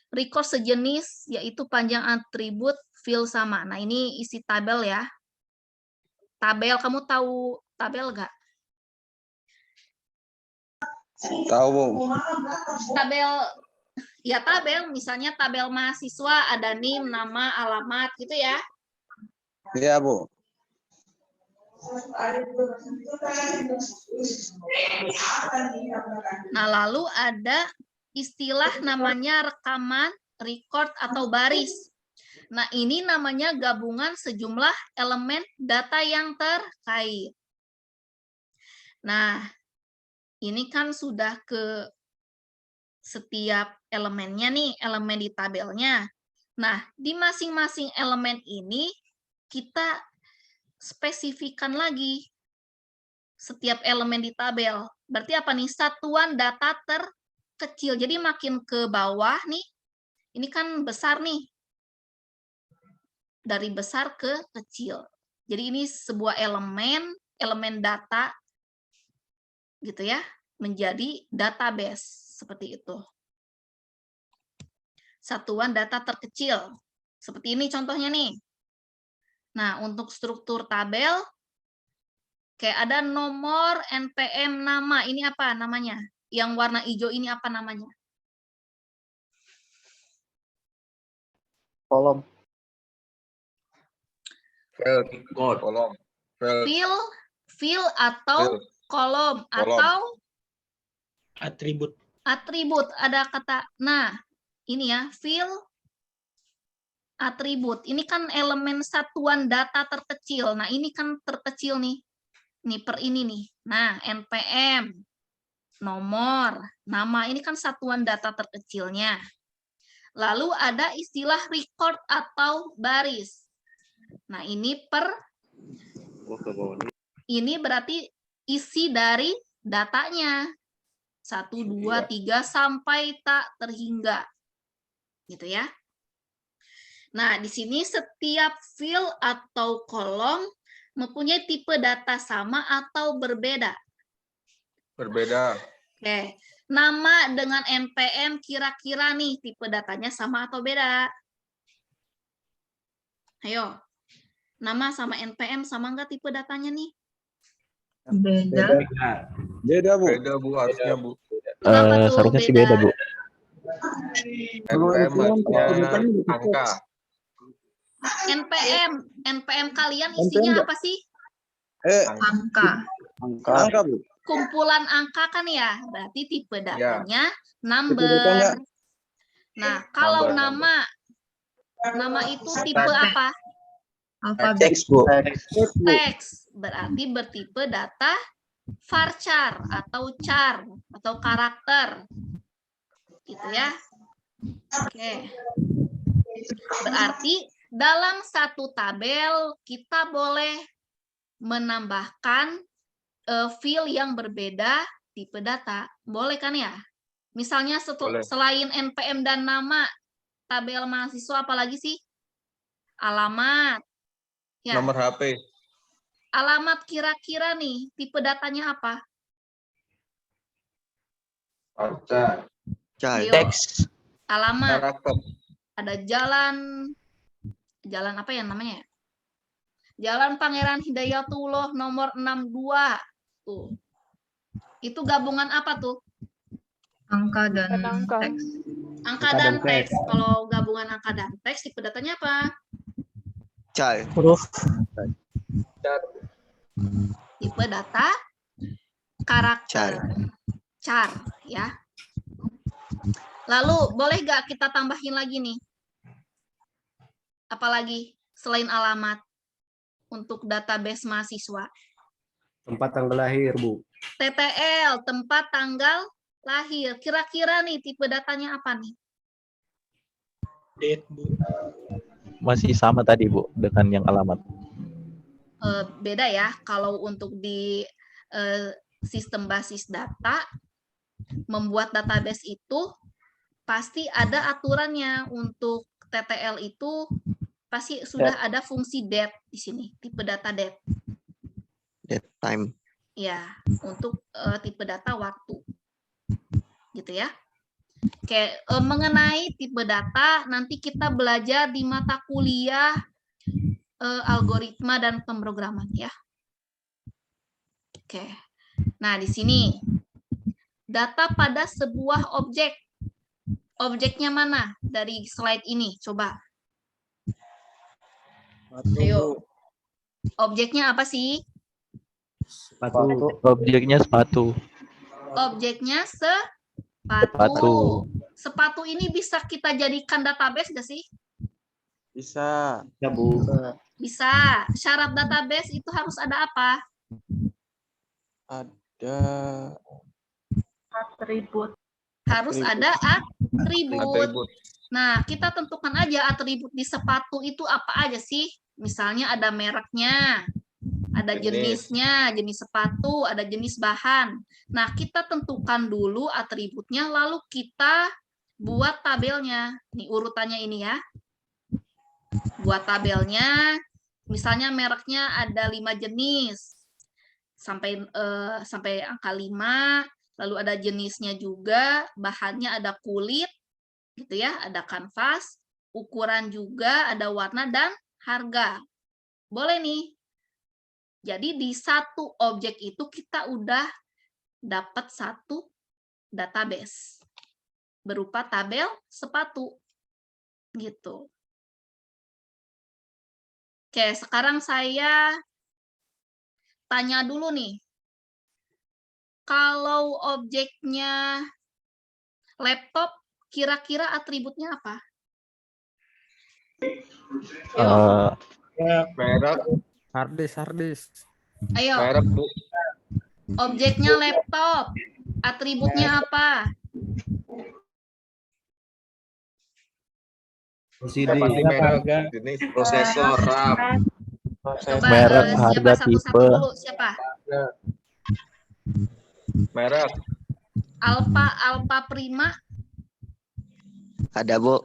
B: record sejenis yaitu panjang atribut field sama. Nah, ini isi tabel ya. Tabel, kamu tahu tabel nggak?
C: Tahu, Bu.
B: Tabel, ya tabel, misalnya tabel mahasiswa ada NIM, nama, alamat gitu ya.
C: Iya, Bu.
B: Nah, lalu ada istilah namanya rekaman, record, atau baris. Nah, ini namanya gabungan sejumlah elemen data yang terkait. Nah, ini kan sudah ke setiap elemennya nih, elemen di tabelnya. Nah, di masing-masing elemen ini kita spesifikkan lagi setiap elemen di tabel. Berarti apa nih? Satuan data terkecil. Jadi makin ke bawah nih, ini kan besar nih. Dari besar ke kecil. Jadi ini sebuah elemen data gitu ya, menjadi database seperti itu. Satuan data terkecil. Seperti ini contohnya nih. Nah, untuk struktur tabel kayak ada nomor, NPM, nama. Ini apa namanya? Yang warna hijau ini apa namanya?
E: Kolom.
C: Kolom.
B: Field atau kolom
C: Kolom.
B: atau
G: Atribut.
B: atribut. Ada kata, nah ini ya, field atribut. Ini kan elemen satuan data terkecil. Nah ini kan terkecil nih. Nih per ini nih. Nah NPM, nomor, nama, ini kan satuan data terkecilnya. Lalu ada istilah record atau baris. Nah ini ini berarti isi dari datanya. 1, 2, 3 sampai tak terhingga. Gitu ya. Nah, di sini setiap field atau kolom mempunyai tipe data sama atau berbeda.
C: Berbeda.
B: Oke. Nama dengan NPM kira-kira nih tipe datanya sama atau beda? Ayo. Nama sama NPM sama nggak tipe datanya nih?
A: Beda.
C: Beda, Bu. Beda, Bu. Harusnya, Bu.
B: Kenapa tuh
D: Seharusnya sih beda, Bu.
C: NPM artinya angka.
B: NPM kalian isinya apa sih?
A: Angka.
C: Angka, Bu.
B: Kumpulan angka kan ya, berarti tipe datanya
C: Tipe
B: number.
C: datanya.
B: Nah, kalau
C: Number.
B: nama itu tipe apa?
A: Alfabet.
C: Teks, Bu.
B: Teks, berarti bertipe data varchar atau char atau karakter. Gitu ya. Oke. Berarti dalam satu tabel kita boleh menambahkan field yang berbeda tipe data. Boleh kan ya? Misalnya
C: Boleh.
B: selain NPM dan nama, tabel mahasiswa apalagi sih? Alamat. Ya.
C: Nomor HP.
B: Alamat kira-kira nih, tipe datanya apa? Ayo.
C: Teks.
B: Alamat.
C: Karakter.
B: Ada jalan apa ya namanya? Jalan Pangeran Hidayatullah nomor 62. Tuh. Itu gabungan apa tuh?
A: Angka dan teks.
B: Angka dan teks. Kalau gabungan angka dan teks, tipe datanya apa? Tipe data karakter. Char, ya. Lalu, boleh nggak kita tambahin lagi nih? Apalagi selain alamat untuk database mahasiswa?
E: Tempat tanggal lahir, Bu.
B: TTL, tempat tanggal lahir. Kira-kira nih tipe datanya apa nih?
G: Date, Bu.
D: Masih sama tadi, Bu, dengan yang alamat.
B: Beda ya. Kalau untuk di sistem basis data, membuat database itu pasti ada aturannya. Untuk TTL itu pasti sudah ada fungsi date di sini, tipe data date.
H: Date time.
B: Ya, untuk tipe data waktu. Gitu ya. Oke, mengenai tipe data nanti kita belajar di mata kuliah algoritma dan pemrograman ya. Oke. Nah, di sini data pada sebuah objek. Objeknya mana dari slide ini? Coba. Ayo. Objeknya apa sih?
E: Sepatu.
D: Objeknya sepatu.
B: Objeknya sepatu. Sepatu ini bisa kita jadikan database nggak sih?
C: Bisa.
E: Ya, Bu.
B: Bisa. Syarat database itu harus ada apa?
C: Ada
A: Atribut.
B: Harus ada atribut.
C: atribut.
B: Nah, kita tentukan aja atribut di sepatu itu apa aja sih? Misalnya ada mereknya, ada jenisnya, jenis sepatu, ada jenis bahan. Nah, kita tentukan dulu atributnya, lalu kita buat tabelnya. Nih urutannya ini ya. Buat tabelnya, misalnya mereknya ada 5 jenis. Sampai angka 5, lalu ada jenisnya juga, bahannya ada kulit, gitu ya, ada kanvas, ukuran juga, ada warna dan harga. Boleh nih. Jadi di satu objek itu kita udah dapat satu database berupa tabel sepatu. Gitu. Oke, sekarang saya tanya dulu nih. Kalau objeknya laptop, kira-kira atributnya apa?
C: Merek.
E: Harddisk.
B: Ayo,
C: Merek, Bu.
B: objeknya laptop, atributnya apa?
E: LCD.
C: Pasti merek. Jenis prosesor, RAM.
B: Coba
D: Merek,
B: siapa
D: harga,
B: satu-satu
D: tipe.
B: dulu? Siapa?
C: Merek.
B: Alpha Prima.
H: Ada, Bu.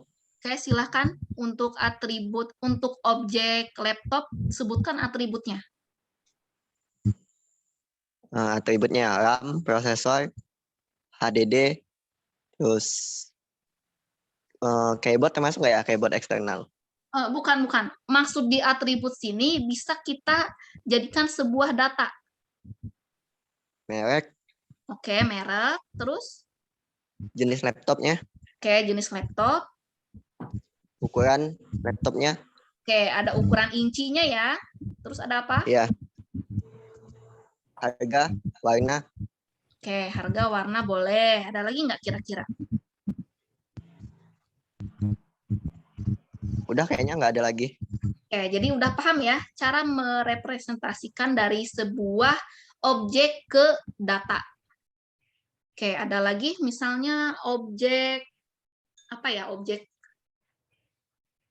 B: Oke, silahkan untuk atribut, untuk objek laptop, sebutkan atributnya.
H: Atributnya RAM, prosesor, HDD, terus keyboard termasuk nggak ya? Keyboard eksternal.
B: Bukan. Maksud di atribut sini bisa kita jadikan sebuah data.
H: Merek,
B: Oke, merek. Terus?
H: jenis laptopnya,
B: Oke, jenis laptop.
H: ukuran laptopnya,
B: Oke, ada ukuran incinya ya. Terus ada apa?
H: ya. Harga, warna,
B: Oke, harga, warna boleh. Ada lagi nggak kira-kira?
H: udah kayaknya nggak ada lagi.
B: Oke, jadi udah paham ya cara merepresentasikan dari sebuah objek ke data. Oke, ada lagi misalnya objek apa ya?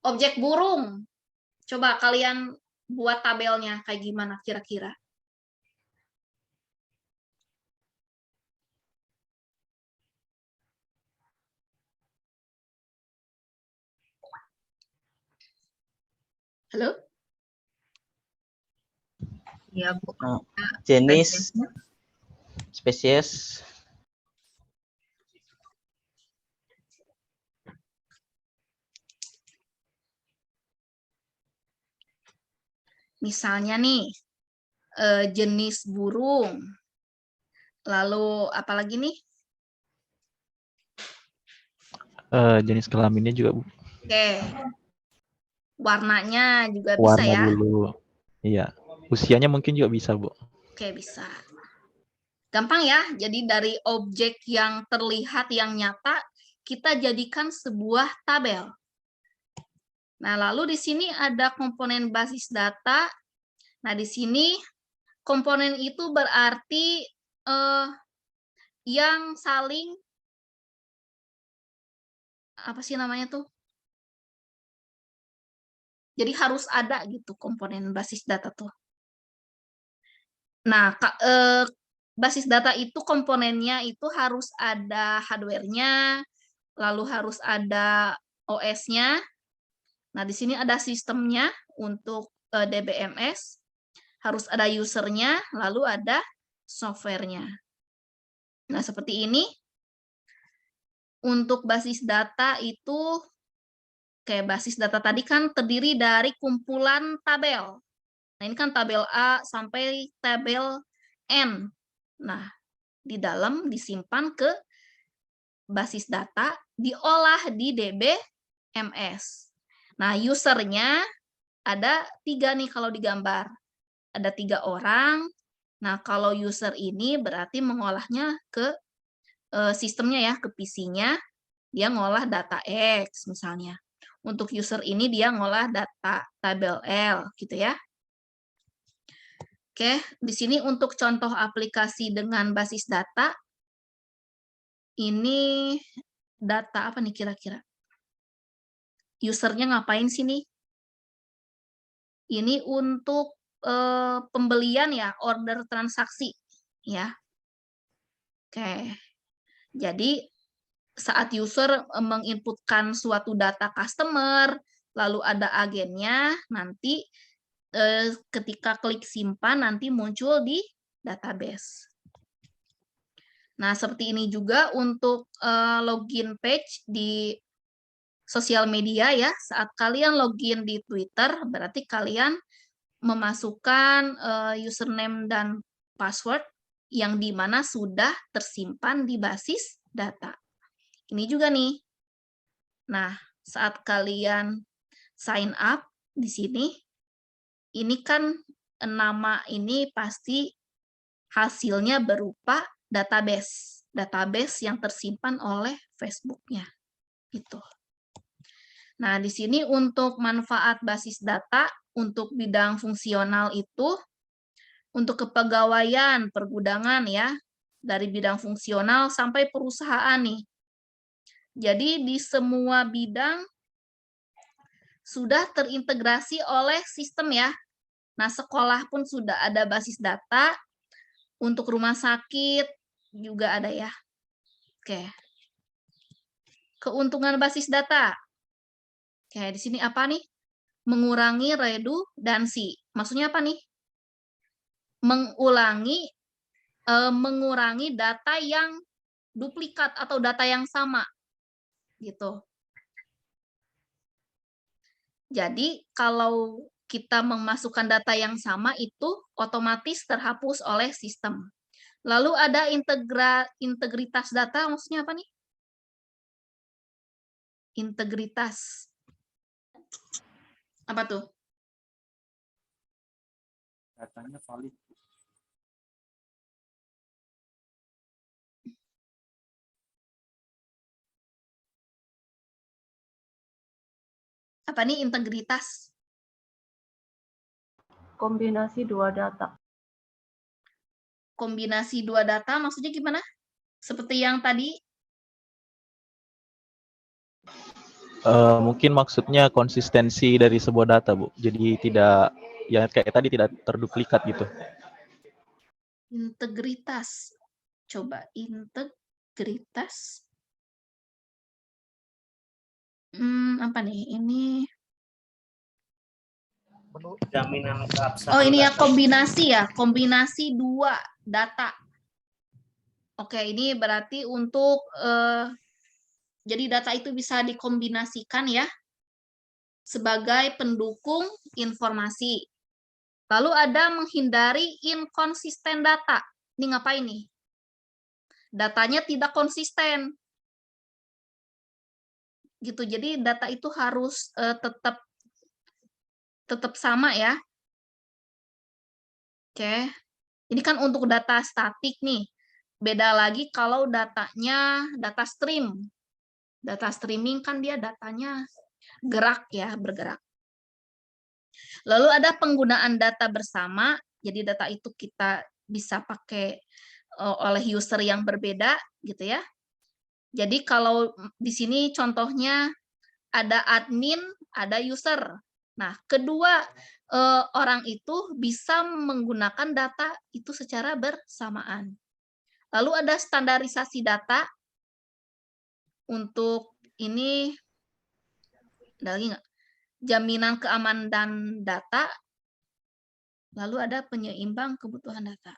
B: Objek burung. Coba kalian buat tabelnya kayak gimana kira-kira? Halo?
A: Ya, Bu.
I: Jenis,
A: Spesiesnya.
I: spesies,
B: Misalnya nih, jenis burung. Lalu apalagi nih?
D: Jenis kelaminnya juga, Bu.
B: Oke. Warnanya juga bisa
D: Warna
B: ya?
D: bulu. Iya. Usianya mungkin juga bisa, Bu.
B: Oke, bisa. Gampang ya. Jadi dari objek yang terlihat, yang nyata, kita jadikan sebuah tabel. Nah, lalu di sini ada komponen basis data. Nah, di sini komponen itu berarti yang saling, apa sih namanya tuh? Jadi harus ada gitu komponen basis data tuh. Nah, basis data itu komponennya itu harus ada hardware-nya, lalu harus ada OS-nya. Nah, di sini ada sistemnya untuk DBMS, harus ada user-nya, lalu ada software-nya. Nah, seperti ini. Untuk basis data itu, kayak basis data tadi kan terdiri dari kumpulan tabel. Nah, ini kan tabel A sampai tabel N. Nah, di dalam disimpan ke basis data, diolah di DBMS. Nah, usernya ada 3 nih kalau digambar. Ada 3 orang. Nah, kalau user ini berarti mengolahnya ke sistemnya ya, ke PC-nya. Dia ngolah data X misalnya. Untuk user ini dia ngolah data tabel L gitu ya. Oke, di sini untuk contoh aplikasi dengan basis data, ini data apa nih kira-kira? Usernya ngapain sih nih? Ini untuk pembelian ya, order transaksi ya. Oke, jadi saat user menginputkan suatu data customer, lalu ada agennya, nanti ketika klik simpan nanti muncul di database. Nah, seperti ini juga untuk login page di sosial media ya. Saat kalian login di Twitter, berarti kalian memasukkan username dan password yang dimana sudah tersimpan di basis data. Ini juga nih. Nah, saat kalian sign up di sini, ini kan nama ini pasti hasilnya berupa database yang tersimpan oleh Facebook-nya. Gitu. Nah, di sini untuk manfaat basis data untuk bidang fungsional itu untuk kepegawaian, pergudangan ya, dari bidang fungsional sampai perusahaan nih. Jadi di semua bidang sudah terintegrasi oleh sistem ya. Nah, sekolah pun sudah ada basis data, untuk rumah sakit juga ada ya. Oke. Keuntungan basis data. Oke, di sini apa nih? Mengurangi redundansi. Maksudnya apa nih? Mengurangi data yang duplikat atau data yang sama. Gitu. Jadi, kalau kita memasukkan data yang sama itu otomatis terhapus oleh sistem. Lalu ada integritas data, maksudnya apa nih? Integritas. Apa tuh?
E: Datanya valid.
B: Apa nih integritas?
J: Kombinasi dua data.
B: Kombinasi dua data maksudnya gimana? Seperti yang tadi?
D: Mungkin maksudnya konsistensi dari sebuah data, Bu. Jadi tidak, ya kayak tadi tidak terduplikat gitu.
B: Integritas. Coba integritas. Apa nih? Ini
G: Jaminan keabsahan.
B: oh, ini ya
G: data.
B: kombinasi ya, kombinasi dua data. Oke, ini berarti untuk jadi data itu bisa dikombinasikan ya sebagai pendukung informasi. Lalu ada menghindari inkonsisten data. Ini ngapain nih? Datanya tidak konsisten. Gitu. Jadi data itu harus tetap sama ya. Oke. Ini kan untuk data statik nih. Beda lagi kalau datanya data stream. Data streaming kan dia datanya gerak ya, bergerak. Lalu ada penggunaan data bersama. Jadi data itu kita bisa pakai oleh user yang berbeda gitu ya. Jadi kalau di sini contohnya ada admin, ada user. Nah, kedua orang itu bisa menggunakan data itu secara bersamaan. Lalu ada standarisasi data. Untuk ini, ada lagi nggak? Jaminan keamanan data. Lalu ada penyeimbang kebutuhan data.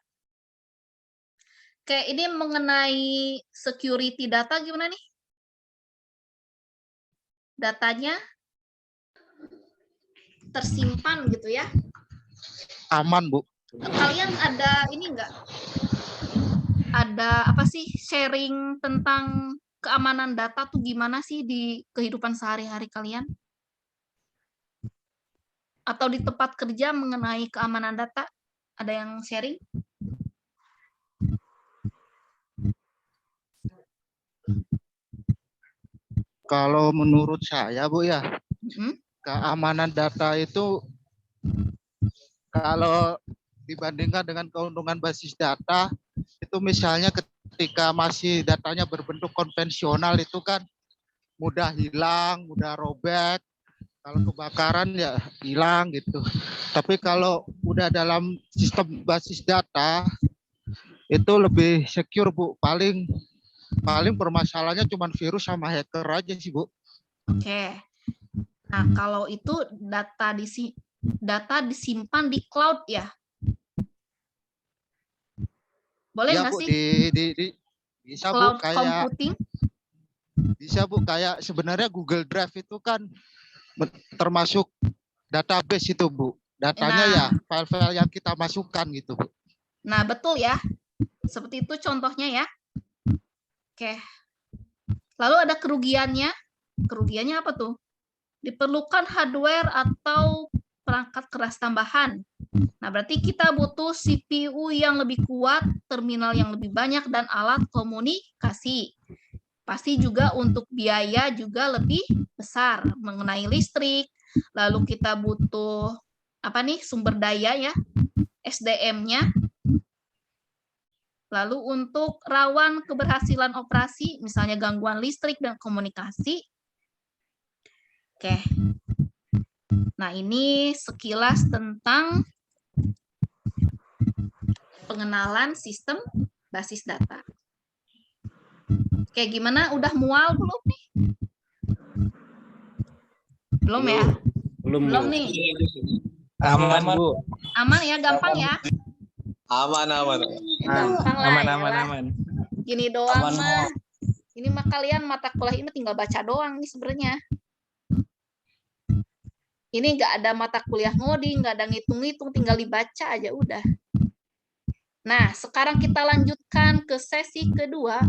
B: Oke, ini mengenai security data gimana nih? Datanya tersimpan gitu ya.
E: Aman, Bu.
B: Kalian ada ini enggak? Ada apa sih sharing tentang keamanan data tuh gimana sih di kehidupan sehari-hari kalian? Atau di tempat kerja mengenai keamanan data? Ada yang sharing?
E: Kalau menurut saya, Bu ya, keamanan data itu kalau dibandingkan dengan keuntungan basis data, itu misalnya ketika masih datanya berbentuk konvensional itu kan mudah hilang, mudah robek. Kalau kebakaran ya hilang gitu. Tapi kalau udah dalam sistem basis data itu lebih secure, Bu. Paling permasalahannya cuma virus sama hacker aja sih, Bu.
B: Oke. Nah, kalau itu data disimpan di cloud ya? Boleh
E: ya,
B: nggak
E: Bu,
B: sih?
E: bisa,
B: Cloud
E: Bu, kayak
B: computing?
E: bisa, Bu, kayak sebenarnya Google Drive itu kan termasuk database itu, Bu. Datanya ya file-file yang kita masukkan gitu, Bu.
B: Nah, betul ya. Seperti itu contohnya ya. Oke. Lalu ada kerugiannya. Kerugiannya apa tuh? Diperlukan hardware atau perangkat keras tambahan. Nah, berarti kita butuh CPU yang lebih kuat, terminal yang lebih banyak, dan alat komunikasi. Pasti juga untuk biaya juga lebih besar mengenai listrik. Lalu kita butuh apa nih, sumber daya ya, SDM-nya. Lalu untuk rawan keberhasilan operasi, misalnya gangguan listrik dan komunikasi. Oke. Nah, ini sekilas tentang pengenalan sistem basis data. Oke, gimana? Udah mual belum nih? Belum ya? Belum nih.
C: Aman, Bu.
B: Aman ya, gampang ya?
C: Aman.
B: Gampang lah.
C: Aman.
B: Gini doang
C: Aman,
B: mah. Ini mah kalian mata kuliah ini tinggal baca doang nih sebenarnya. Ini nggak ada mata kuliah ngoding, nggak ada ngitung-ngitung, tinggal dibaca aja udah. Nah, sekarang kita lanjutkan ke sesi kedua.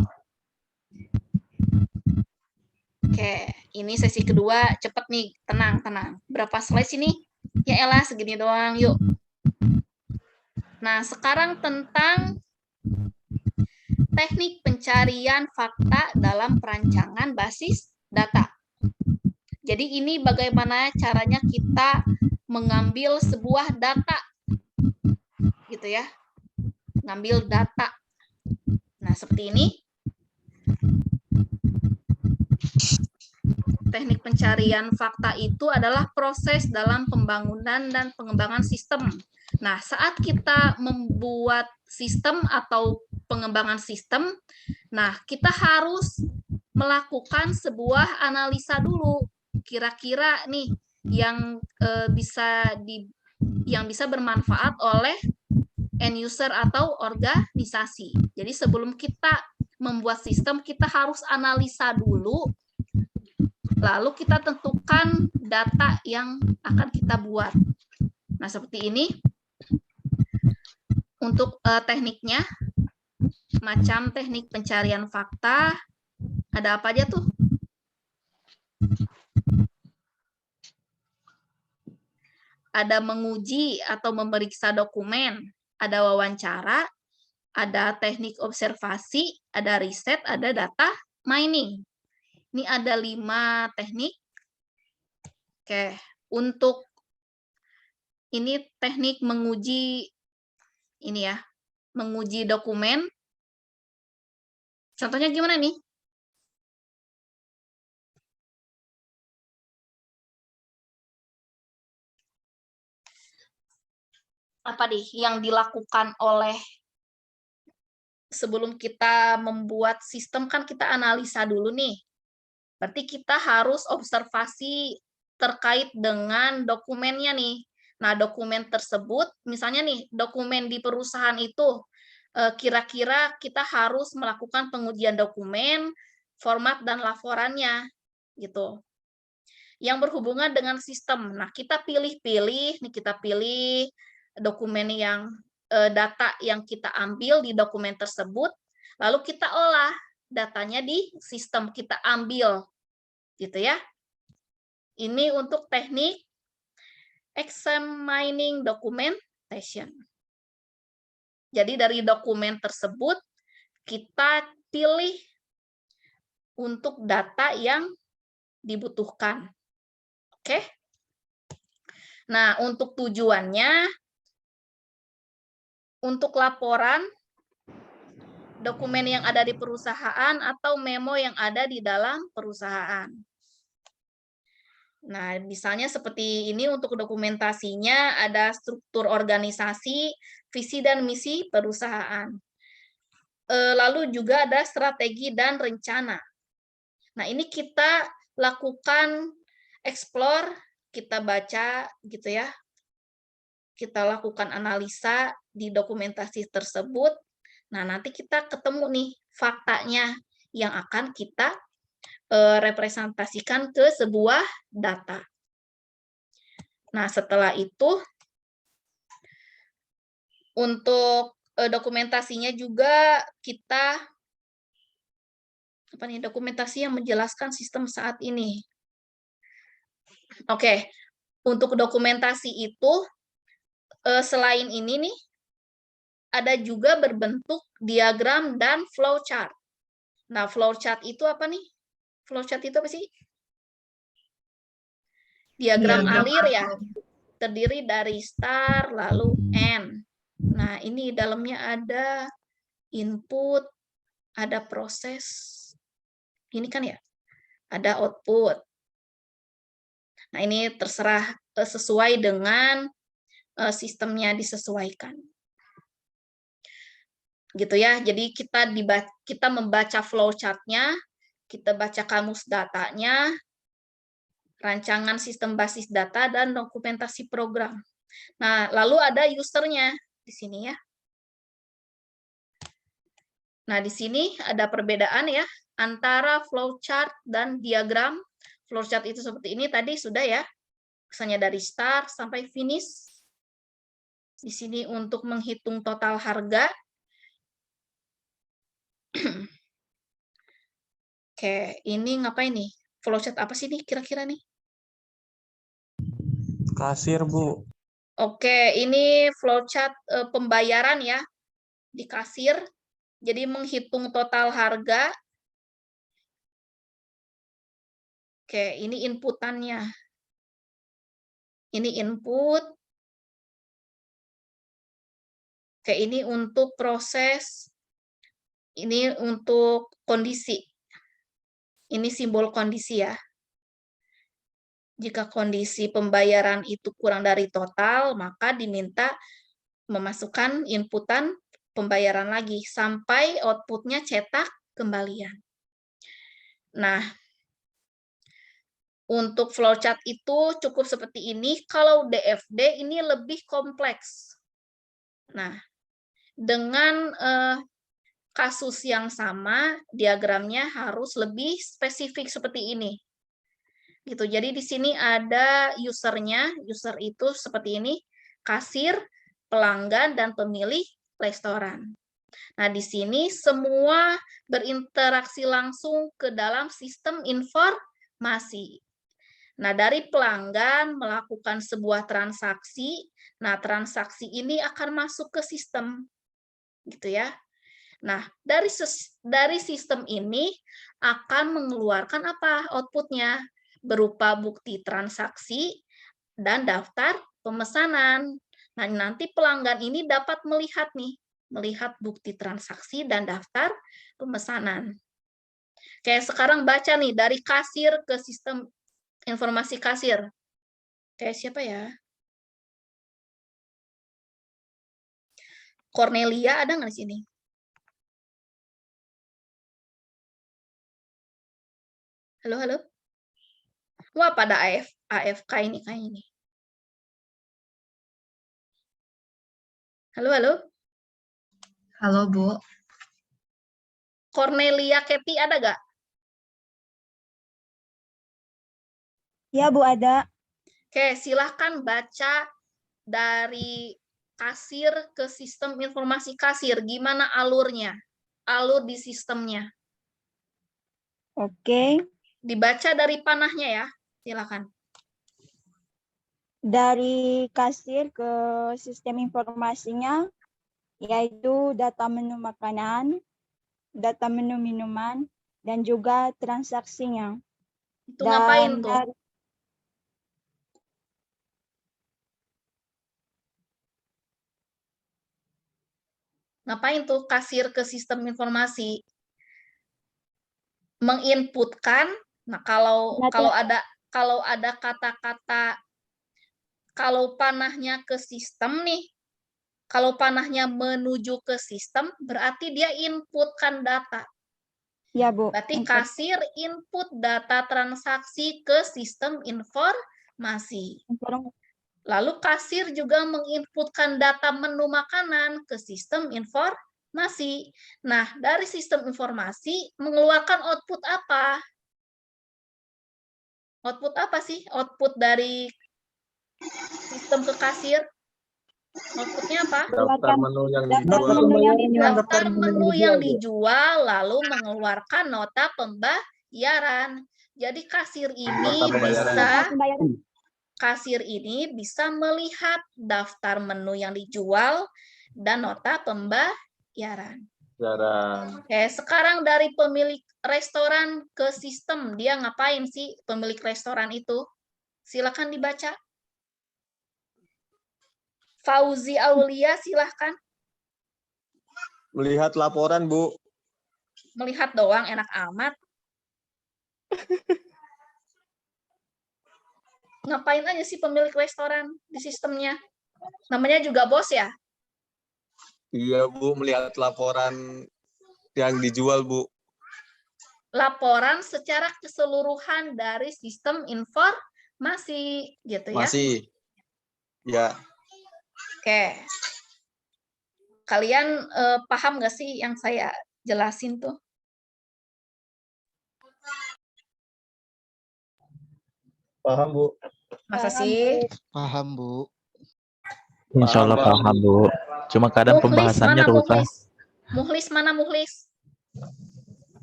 B: Oke, ini sesi kedua, cepet nih, tenang. Berapa slide sini? Ya elah, segini doang, yuk. Nah, sekarang tentang teknik pencarian fakta dalam perancangan basis data. Jadi ini bagaimana caranya kita mengambil sebuah data, gitu ya. Ngambil data. Nah, seperti ini. Teknik pencarian fakta itu adalah proses dalam pembangunan dan pengembangan sistem. Nah, saat kita membuat sistem atau pengembangan sistem, nah kita harus melakukan sebuah analisa dulu. Kira-kira nih yang bisa bermanfaat oleh end user atau organisasi. Jadi sebelum kita membuat sistem, kita harus analisa dulu. Lalu kita tentukan data yang akan kita buat. Nah, seperti ini. Untuk tekniknya, macam teknik pencarian fakta, ada apa aja tuh? Ada menguji atau memeriksa dokumen, ada wawancara, ada teknik observasi, ada riset, ada data mining. Ini ada 5 teknik. Oke, untuk ini teknik menguji ini ya, menguji dokumen. Contohnya gimana nih? Apa nih yang dilakukan oleh sebelum kita membuat sistem, kan kita analisa dulu nih. Berarti kita harus observasi terkait dengan dokumennya nih. Nah, dokumen tersebut, misalnya nih, dokumen di perusahaan itu, kira-kira kita harus melakukan pengujian dokumen, format dan laporannya, gitu. Yang berhubungan dengan sistem. Nah, kita pilih-pilih, nih kita pilih dokumen yang data yang kita ambil di dokumen tersebut, lalu kita olah datanya di sistem, kita ambil, gitu ya. Ini untuk teknik examining documentation. Jadi dari dokumen tersebut kita pilih untuk data yang dibutuhkan. Oke. Nah, untuk tujuannya, untuk laporan dokumen yang ada di perusahaan atau memo yang ada di dalam perusahaan. Nah, misalnya seperti ini untuk dokumentasinya ada struktur organisasi, visi dan misi perusahaan. Lalu juga ada strategi dan rencana. Nah, ini kita lakukan explore, kita baca gitu ya. Kita lakukan analisa di dokumentasi tersebut. Nah, nanti kita ketemu nih faktanya yang akan kita representasikan ke sebuah data. Nah, setelah itu untuk dokumentasinya juga kita dokumentasi yang menjelaskan sistem saat ini. Oke. untuk dokumentasi itu selain ini nih, ada juga berbentuk diagram dan flowchart. Nah, flowchart itu apa nih? Flowchart itu apa sih? Diagram alir ya, terdiri dari start, lalu end. Nah, ini dalamnya ada input, ada proses. Ini kan ya, ada output. Nah, ini terserah sesuai dengan sistemnya disesuaikan. Gitu ya. Jadi kita membaca flowchart-nya, kita baca kamus datanya, rancangan sistem basis data, dan dokumentasi program. Nah, lalu ada usernya di sini ya. Nah, di sini ada perbedaan ya antara flowchart dan diagram. Flowchart itu seperti ini tadi sudah ya. Misalnya dari start sampai finish. Di sini untuk menghitung total harga. Oke, ini ngapain nih? Flowchart apa sih nih kira-kira nih?
C: Kasir, Bu.
B: Oke, ini flowchart pembayaran ya di kasir. Jadi menghitung total harga. Oke, ini inputannya. Ini input. Oke, ini untuk proses. Ini untuk kondisi. Ini simbol kondisi ya. Jika kondisi pembayaran itu kurang dari total, maka diminta memasukkan inputan pembayaran lagi sampai outputnya cetak kembalian. Nah, untuk flowchart itu cukup seperti ini. Kalau DFD ini lebih kompleks. Nah, dengan kasus yang sama, diagramnya harus lebih spesifik seperti ini. Gitu. Jadi di sini ada usernya, user itu seperti ini, kasir, pelanggan, dan pemilik restoran. Nah, di sini semua berinteraksi langsung ke dalam sistem informasi. Nah, dari pelanggan melakukan sebuah transaksi, nah transaksi ini akan masuk ke sistem. Gitu ya. Nah, dari sistem ini akan mengeluarkan apa outputnya? Berupa bukti transaksi dan daftar pemesanan. Nah, nanti pelanggan ini dapat melihat bukti transaksi dan daftar pemesanan. Kayak sekarang baca nih, dari kasir ke sistem informasi kasir. Kayak siapa ya? Cornelia ada nggak di sini? Halo, halo? Wah, pada AFK ini kayaknya nih. Halo, halo?
A: Halo, Bu.
B: Cornelia Keti ada nggak?
K: Ya, Bu, ada.
B: Oke, silahkan baca dari kasir ke sistem informasi kasir. Gimana alurnya? Alur di sistemnya.
K: Oke.
B: Dibaca dari panahnya ya. Silakan.
K: Dari kasir ke sistem informasinya, yaitu data menu makanan, data menu minuman, dan juga transaksinya.
B: Itu ngapain tuh? Ngapain tuh kasir ke sistem informasi? Menginputkan. Nah, kalau ada kata-kata, kalau panahnya ke sistem nih, kalau panahnya menuju ke sistem, berarti dia inputkan data.
K: Ya, Bu.
B: Berarti kasir input data transaksi ke sistem informasi. Lalu kasir juga menginputkan data menu makanan ke sistem informasi. Nah, dari sistem informasi mengeluarkan output apa? Output apa sih? Output dari sistem ke kasir? Outputnya apa?
C: Daftar menu yang
B: Daftar menu yang dijual, lalu mengeluarkan nota pembayaran. Jadi kasir ini bisa kasir ini bisa melihat daftar menu yang dijual dan nota pembayaran. Oke, sekarang dari pemilik restoran ke sistem, dia ngapain sih pemilik restoran itu? Silakan dibaca. Fauzi Aulia, silahkan.
C: Melihat laporan, Bu.
B: Melihat doang, enak amat. Ngapain aja sih pemilik restoran di sistemnya? Namanya juga bos ya?
C: Iya, Bu, melihat laporan yang dijual, Bu.
B: Laporan secara keseluruhan dari sistem informasi, gitu ya?
C: Masih. Ya.
B: Oke. Kalian paham nggak sih yang saya jelasin tuh?
C: Paham, Bu.
B: Masa
K: Paham,
B: sih?
K: Bu.
E: Paham, Bu.
D: Insya Allah
C: Paham,
D: paham, Bu. Cuma kadang
B: Muhlis,
D: pembahasannya
B: mana
D: susah.
B: Muhlis? Muhlis, mana Muhlis?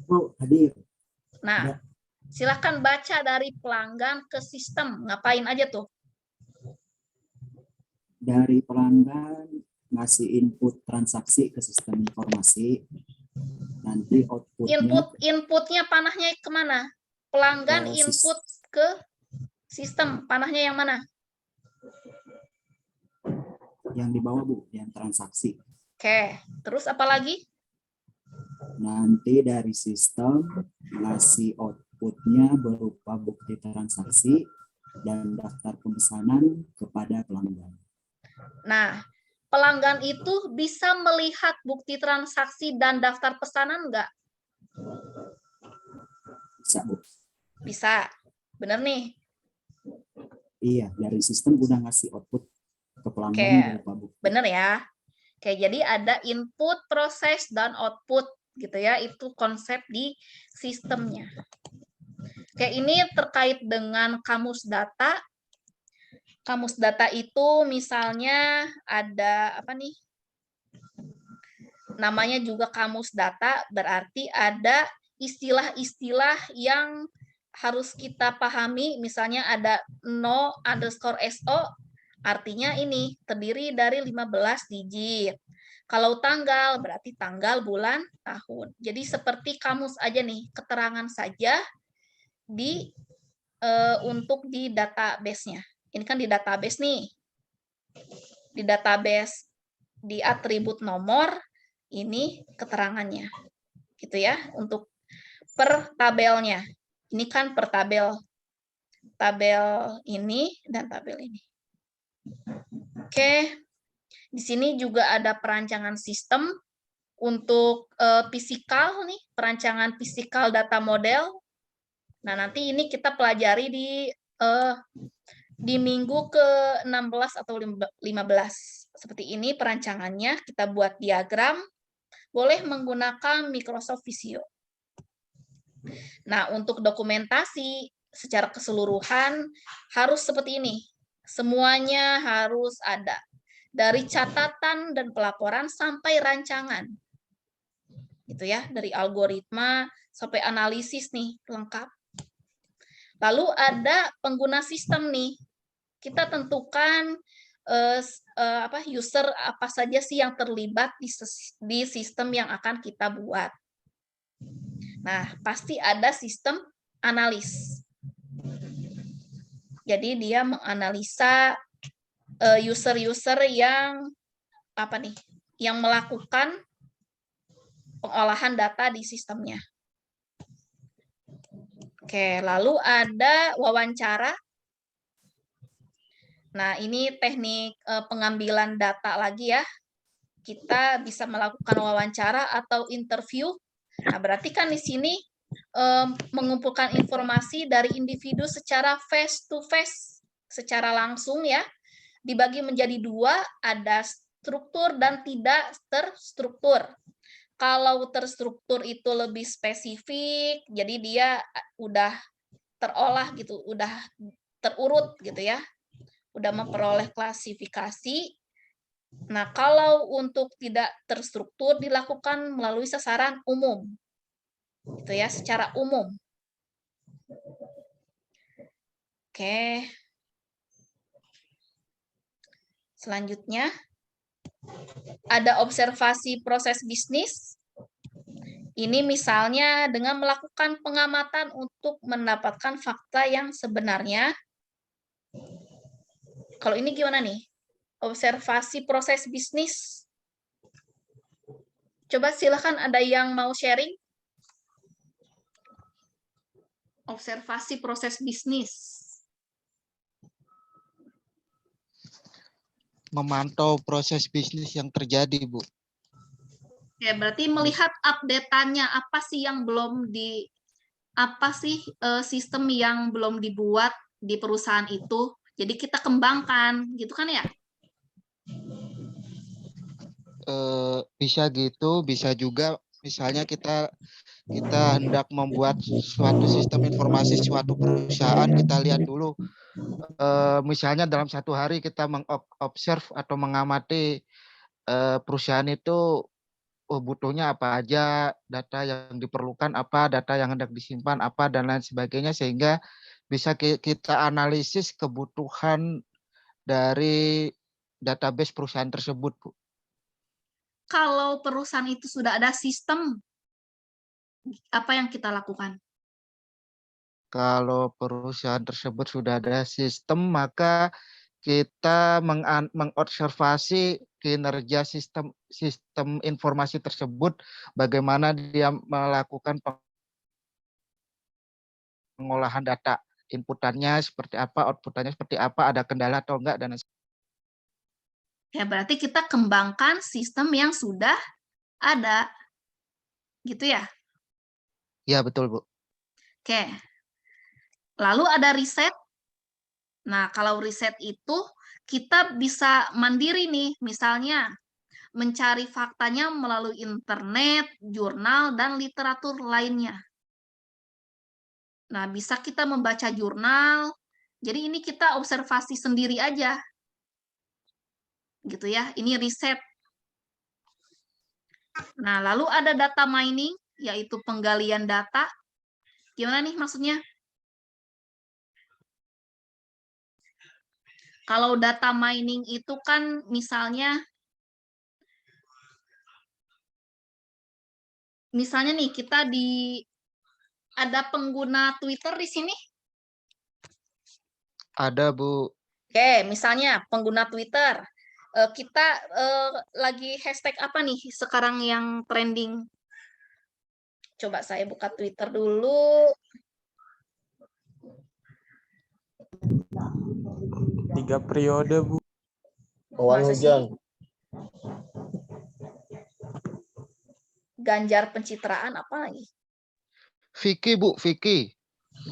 L: Bu, hadir.
B: Nah, silahkan baca dari pelanggan ke sistem. Ngapain aja tuh?
L: Dari pelanggan ngasih input transaksi ke sistem informasi. Nanti outputnya
B: Inputnya panahnya kemana? Pelanggan
L: Ke
B: input ke sistem. Panahnya yang mana?
L: yang di bawah, Bu, yang transaksi.
B: Oke, terus apa lagi?
L: Nanti dari sistem ngasih outputnya berupa bukti transaksi dan daftar pemesanan kepada pelanggan.
B: Nah, pelanggan itu bisa melihat bukti transaksi dan daftar pesanan nggak?
L: Bisa, Bu.
B: Bisa. Bener nih.
L: Iya, dari sistem udah ngasih output ke pelanggan
B: Oke,
L: berupa bukti.
B: bener ya. Oke, jadi ada input, proses, dan output gitu ya. Itu konsep di sistemnya. Oke, ini terkait dengan kamus data. Kamus data itu misalnya ada apa nih? Namanya juga kamus data, berarti ada istilah-istilah yang harus kita pahami. Misalnya ada no_so, artinya ini terdiri dari 15 digit. Kalau tanggal berarti tanggal, bulan, tahun. Jadi seperti kamus aja nih, keterangan saja di untuk di database-nya. Ini kan di database nih. Di database di atribut nomor ini keterangannya. Gitu ya, untuk per tabelnya. Ini kan per tabel. Tabel ini dan tabel ini. Oke. Di sini juga ada perancangan sistem untuk fisikal nih, perancangan fisikal data model. Nah, nanti ini kita pelajari di minggu ke-16 atau 15. Seperti ini perancangannya, kita buat diagram, boleh menggunakan Microsoft Visio. Nah, untuk dokumentasi secara keseluruhan harus seperti ini. Semuanya harus ada. Dari catatan dan pelaporan sampai rancangan. Gitu ya, dari algoritma sampai analisis nih, lengkap. Lalu ada pengguna sistem nih. Kita tentukan user apa saja sih yang terlibat di sistem yang akan kita buat. Nah, pasti ada sistem analis. Jadi dia menganalisa user-user yang apa nih? Yang melakukan pengolahan data di sistemnya. Oke, lalu ada wawancara. Nah, ini teknik pengambilan data lagi ya. Kita bisa melakukan wawancara atau interview. Nah, berarti kan di sini mengumpulkan informasi dari individu secara face to face, secara langsung ya. Dibagi menjadi dua, ada struktur dan tidak terstruktur. Kalau terstruktur itu lebih spesifik, jadi dia udah terolah gitu, udah terurut gitu ya, udah memperoleh klasifikasi. Nah, kalau untuk tidak terstruktur dilakukan melalui sasaran umum, gitu ya, secara umum. Oke. Selanjutnya, ada observasi proses bisnis. Ini misalnya dengan melakukan pengamatan untuk mendapatkan fakta yang sebenarnya. Kalau ini gimana nih? Observasi proses bisnis. Coba silakan ada yang mau sharing? Observasi proses bisnis.
E: Memantau proses bisnis yang terjadi, Bu.
B: Ya, berarti melihat update-annya apa sih yang belum di sistem yang belum dibuat di perusahaan itu. Jadi kita kembangkan, gitu kan ya?
E: Bisa gitu, bisa juga misalnya kita hendak membuat suatu sistem informasi suatu perusahaan, kita lihat dulu misalnya dalam satu hari kita mengobserv atau mengamati perusahaan itu butuhnya apa aja, data yang diperlukan apa, data yang hendak disimpan apa, dan lain sebagainya, sehingga bisa kita analisis kebutuhan dari database perusahaan tersebut, Bu.
B: Kalau perusahaan itu sudah ada sistem, apa yang kita lakukan?
E: Kalau perusahaan tersebut sudah ada sistem, maka kita mengobservasi kinerja sistem informasi tersebut, bagaimana dia melakukan pengolahan data, inputannya seperti apa, outputannya seperti apa, ada kendala atau enggak, dan
B: Ya, berarti kita kembangkan sistem yang sudah ada. Gitu ya?
E: ya, betul, Bu.
B: Oke. Lalu ada riset. Nah, kalau riset itu kita bisa mandiri nih, misalnya mencari faktanya melalui internet, jurnal, dan literatur lainnya. Nah, bisa kita membaca jurnal, jadi ini kita observasi sendiri aja. Gitu ya, ini riset. Nah, lalu ada data mining, yaitu penggalian data. Gimana nih maksudnya? Kalau data mining itu kan misalnya nih kita ada pengguna Twitter di sini.
E: Ada, Bu.
B: Oke, misalnya pengguna Twitter. Kita lagi hashtag apa nih sekarang yang trending? Coba saya buka Twitter dulu.
M: 3 periode, Bu.
C: Awan hujan.
B: Ganjar pencitraan apa lagi?
E: Vicky, Bu, Vicky.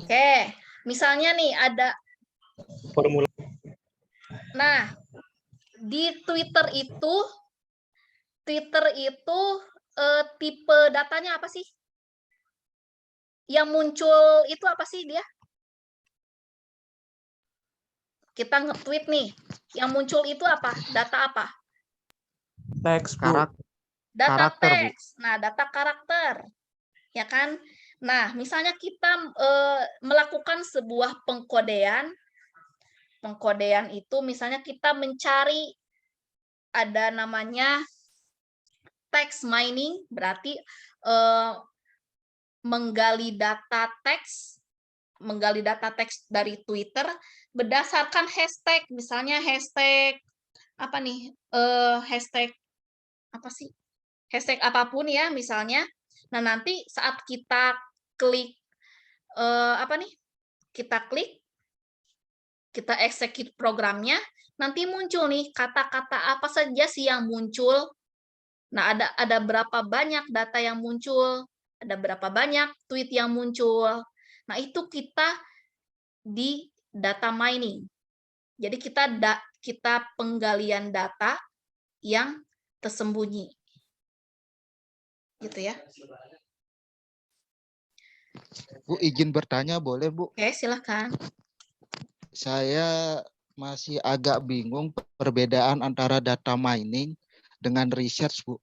B: Oke, misalnya nih ada
G: Formula.
B: Nah, di Twitter itu tipe datanya apa sih? Yang muncul itu apa sih dia? Kita nge-tweet nih, yang muncul itu apa? Data apa?
M: Teks, Bu.
B: Data
E: Karakter, Bu.
B: teks. Nah, data karakter. Ya kan? Nah, misalnya kita melakukan sebuah pengkodean. Pengkodean itu misalnya kita mencari ada namanya text mining, berarti menggali data teks dari Twitter berdasarkan hashtag, misalnya hashtag apa nih? Hashtag apa sih? Hashtag apapun ya misalnya. Nah, nanti saat kita klik kita execute programnya, nanti muncul nih kata-kata apa saja sih yang muncul. Nah, ada berapa banyak data yang muncul, ada berapa banyak tweet yang muncul. Nah, itu kita di data mining. Jadi kita penggalian data yang tersembunyi. Gitu ya.
E: Bu, izin bertanya boleh, Bu?
B: Oke, silakan.
E: Saya masih agak bingung perbedaan antara data mining dengan research, Bu,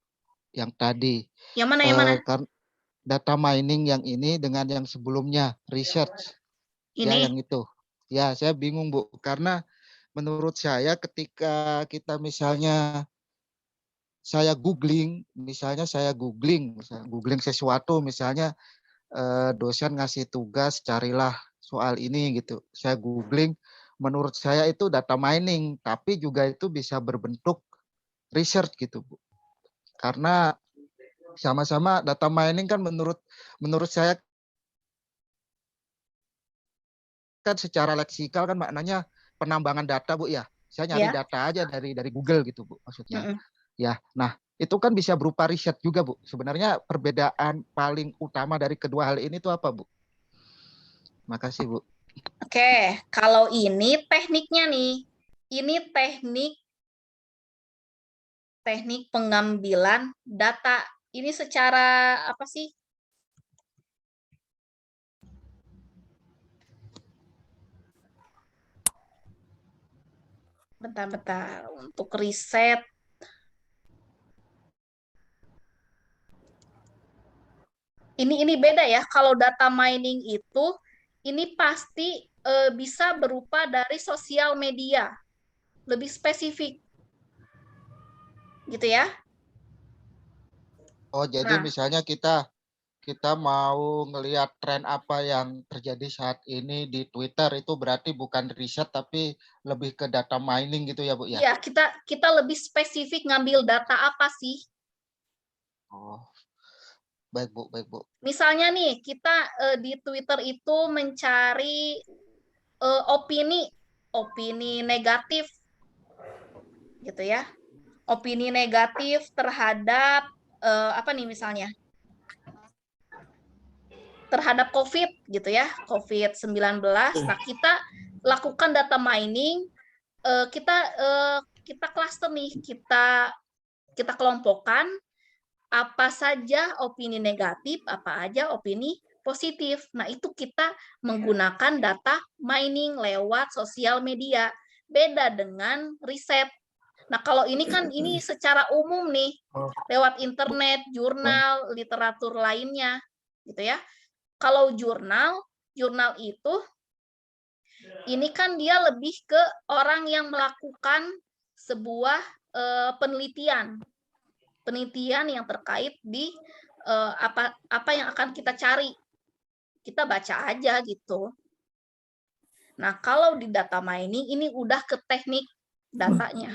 E: yang tadi.
B: Yang mana? Yang mana?
E: Data mining yang ini dengan yang sebelumnya, research.
B: Ini.
E: Ya, yang itu. Ya, saya bingung, Bu, karena menurut saya ketika kita misalnya saya googling, misalnya googling sesuatu, misalnya dosen ngasih tugas carilah soal ini gitu. Saya googling, menurut saya itu data mining, tapi juga itu bisa berbentuk research gitu, Bu. Karena sama-sama data mining kan menurut saya kan secara leksikal kan maknanya penambangan data, Bu ya. Saya nyari data aja dari Google gitu, Bu, maksudnya. Ya, nah itu kan bisa berupa riset juga, Bu. Sebenarnya perbedaan paling utama dari kedua hal ini itu apa, Bu? Makasih, Bu.
B: Oke, kalau ini tekniknya nih. Ini teknik pengambilan data. Ini secara apa sih? Bentar-bentar, untuk riset. Ini beda ya. Kalau data mining itu ini pasti bisa berupa dari sosial media. Lebih spesifik. Gitu ya.
E: Oh, jadi misalnya kita mau ngelihat tren apa yang terjadi saat ini di Twitter, itu berarti bukan riset tapi lebih ke data mining gitu ya, Bu ya?
B: Iya, kita lebih spesifik ngambil data apa sih?
E: Oh. Baik, Bu, baik, Bu.
B: Misalnya nih, kita di Twitter itu mencari opini negatif, gitu ya. Opini negatif terhadap apa nih misalnya? Terhadap COVID, gitu ya, COVID-19. Nah, kita lakukan data mining, kita cluster nih, kita kelompokkan apa saja opini negatif, apa aja opini positif. Nah, itu kita menggunakan data mining lewat sosial media. Beda dengan riset. Nah, kalau ini kan ini secara umum nih, lewat internet, jurnal, literatur lainnya, gitu ya. Kalau jurnal itu ini kan dia lebih ke orang yang melakukan sebuah penelitian yang terkait di apa yang akan kita cari. Kita baca aja gitu. Nah, kalau di data mining ini udah ke teknik datanya.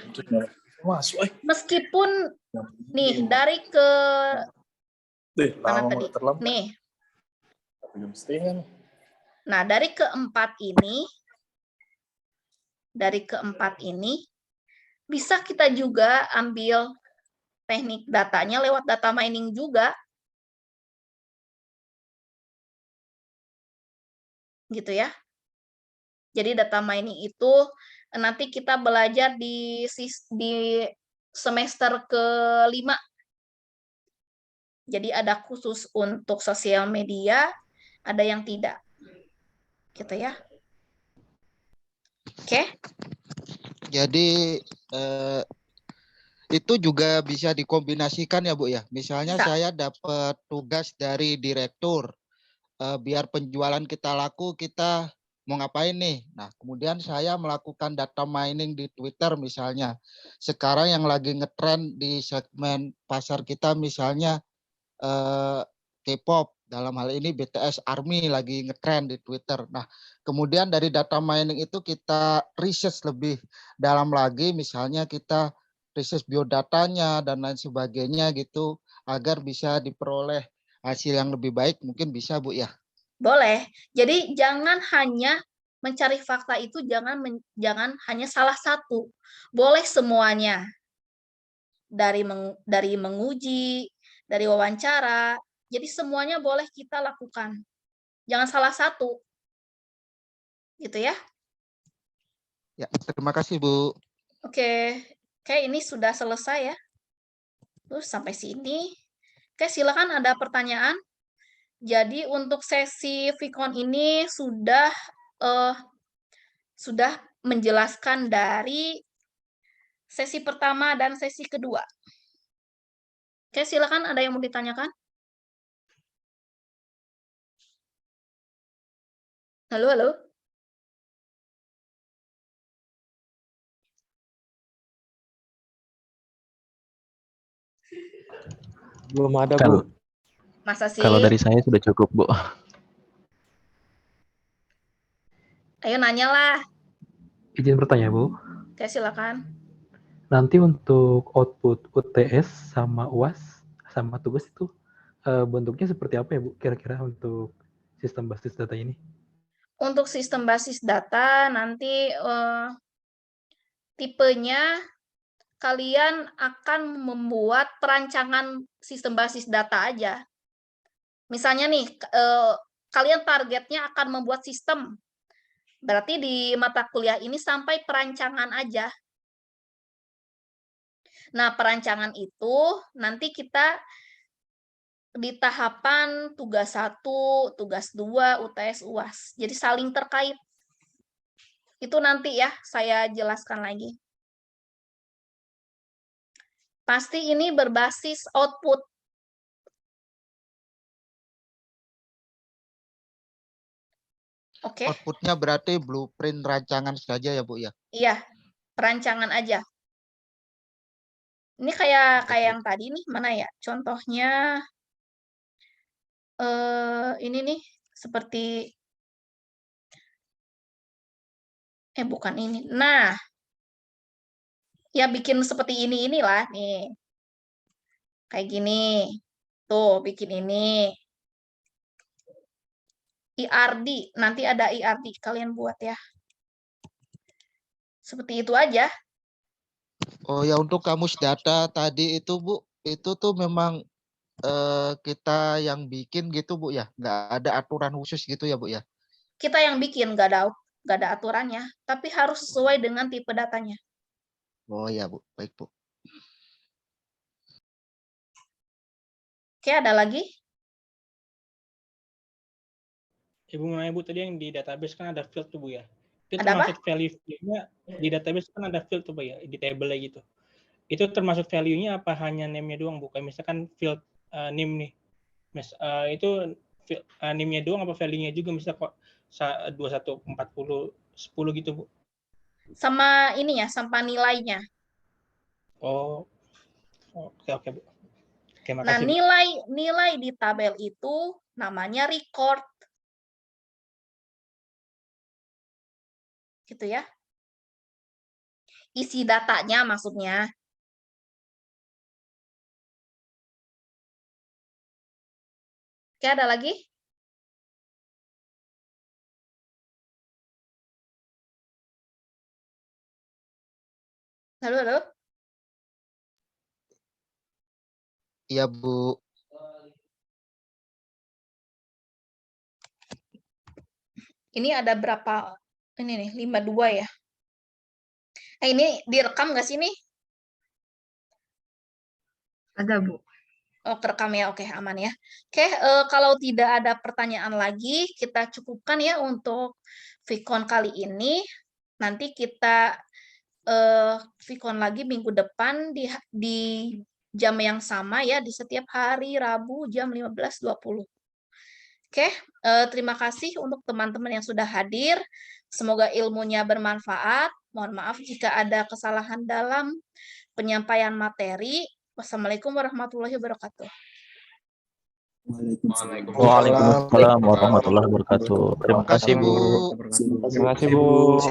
B: Meskipun nih dari ke mana tadi? Nih. Nah, dari keempat ini bisa kita juga ambil teknik datanya lewat data mining juga. Gitu ya. Jadi data mining itu nanti kita belajar di semester ke-5. Jadi ada khusus untuk sosial media, ada yang tidak. Gitu ya. Oke.
E: Jadi itu juga bisa dikombinasikan ya, Bu ya. Misalnya saya dapat tugas dari direktur, biar penjualan kita laku, kita mau ngapain nih? Nah, kemudian saya melakukan data mining di Twitter misalnya. Sekarang yang lagi ngetren di segmen pasar kita misalnya K-pop, dalam hal ini BTS Army lagi ngetren di Twitter. Nah, kemudian dari data mining itu kita riset lebih dalam lagi, misalnya kita riset biodatanya dan lain sebagainya gitu, agar bisa diperoleh hasil yang lebih baik, mungkin bisa, Bu ya?
B: Boleh. Jadi jangan hanya mencari fakta itu, jangan hanya salah satu. Boleh semuanya. Dari menguji, dari wawancara. Jadi semuanya boleh kita lakukan. Jangan salah satu. Gitu ya.
E: Ya, terima kasih, Bu.
B: Oke, ini sudah selesai ya. Terus sampai sini. Oke, silakan ada pertanyaan. Jadi untuk sesi Vicon ini sudah menjelaskan dari sesi pertama dan sesi kedua. Oke, silakan ada yang mau ditanyakan? Halo, halo.
M: Belum ada,
D: Kalau-
M: Bu.
B: Masa sih?
D: Kalau dari saya sudah cukup, Bu.
B: Ayo nanya lah.
N: Izin bertanya, Bu.
B: Oke, silakan.
N: Nanti untuk output UTS sama UAS sama tugas itu bentuknya seperti apa ya, Bu? Kira-kira untuk sistem basis data ini?
B: Untuk sistem basis data nanti tipenya kalian akan membuat perancangan sistem basis data aja. Misalnya nih, kalian targetnya akan membuat sistem. Berarti di mata kuliah ini sampai perancangan aja. Nah, perancangan itu nanti kita di tahapan tugas 1, tugas 2, UTS, UAS. Jadi saling terkait. Itu nanti ya, saya jelaskan lagi. Pasti ini berbasis output. Oke.
E: Outputnya berarti blueprint rancangan saja ya, Bu ya?
B: Iya, perancangan aja. Ini kayak yang tadi nih, mana ya? Contohnya ini nih seperti bukan ini. Nah, ya bikin seperti inilah nih. Kayak gini. Tuh, bikin ini. IRD, nanti ada IRD kalian buat ya. Seperti itu aja.
E: Oh ya, untuk kamus data tadi itu, Bu, itu tuh memang kita yang bikin gitu, Bu ya? Nggak ada aturan khusus gitu ya, Bu ya?
B: Kita yang bikin, nggak ada aturannya, tapi harus sesuai dengan tipe datanya.
E: Oh ya, Bu. Baik, Bu.
B: Oke, ada lagi?
O: Ibu mau nanya, Bu, tadi yang di database kan ada field tuh, Bu ya. Itu
B: Ada apa?
O: termasuk value-nya di database kan ada field tuh, Bu ya, di table gitu. Itu termasuk value-nya apa hanya name-nya doang, Bu? Kayak misalkan field name nih. Itu name-nya doang apa value-nya juga, misal kok 21, 40, 10 gitu, Bu?
B: Sama ini ya, sama nilainya.
O: Oh. Oke, Bu. Oke,
B: Nah,
O: makasih, Bu.
B: nilai di tabel itu namanya record. Gitu ya. Isi datanya maksudnya. Oke, ada lagi? Halo?
E: Iya, Bu.
B: Ini ada berapa? Ini nih, 52 ya. Ini direkam nggak sih nih?
A: Ada, Bu.
B: Oh, kerekam ya. Oke, aman ya. Oke, kalau tidak ada pertanyaan lagi, kita cukupkan ya untuk Vicon kali ini. Nanti kita Vicon lagi minggu depan di jam yang sama ya, di setiap hari Rabu jam 15.20. Oke, terima kasih untuk teman-teman yang sudah hadir. Semoga ilmunya bermanfaat. Mohon maaf jika ada kesalahan dalam penyampaian materi. Wassalamualaikum warahmatullahi wabarakatuh.
D: Waalaikumsalam warahmatullahi wabarakatuh. Terima kasih, Bu.
M: Terima kasih, Bu.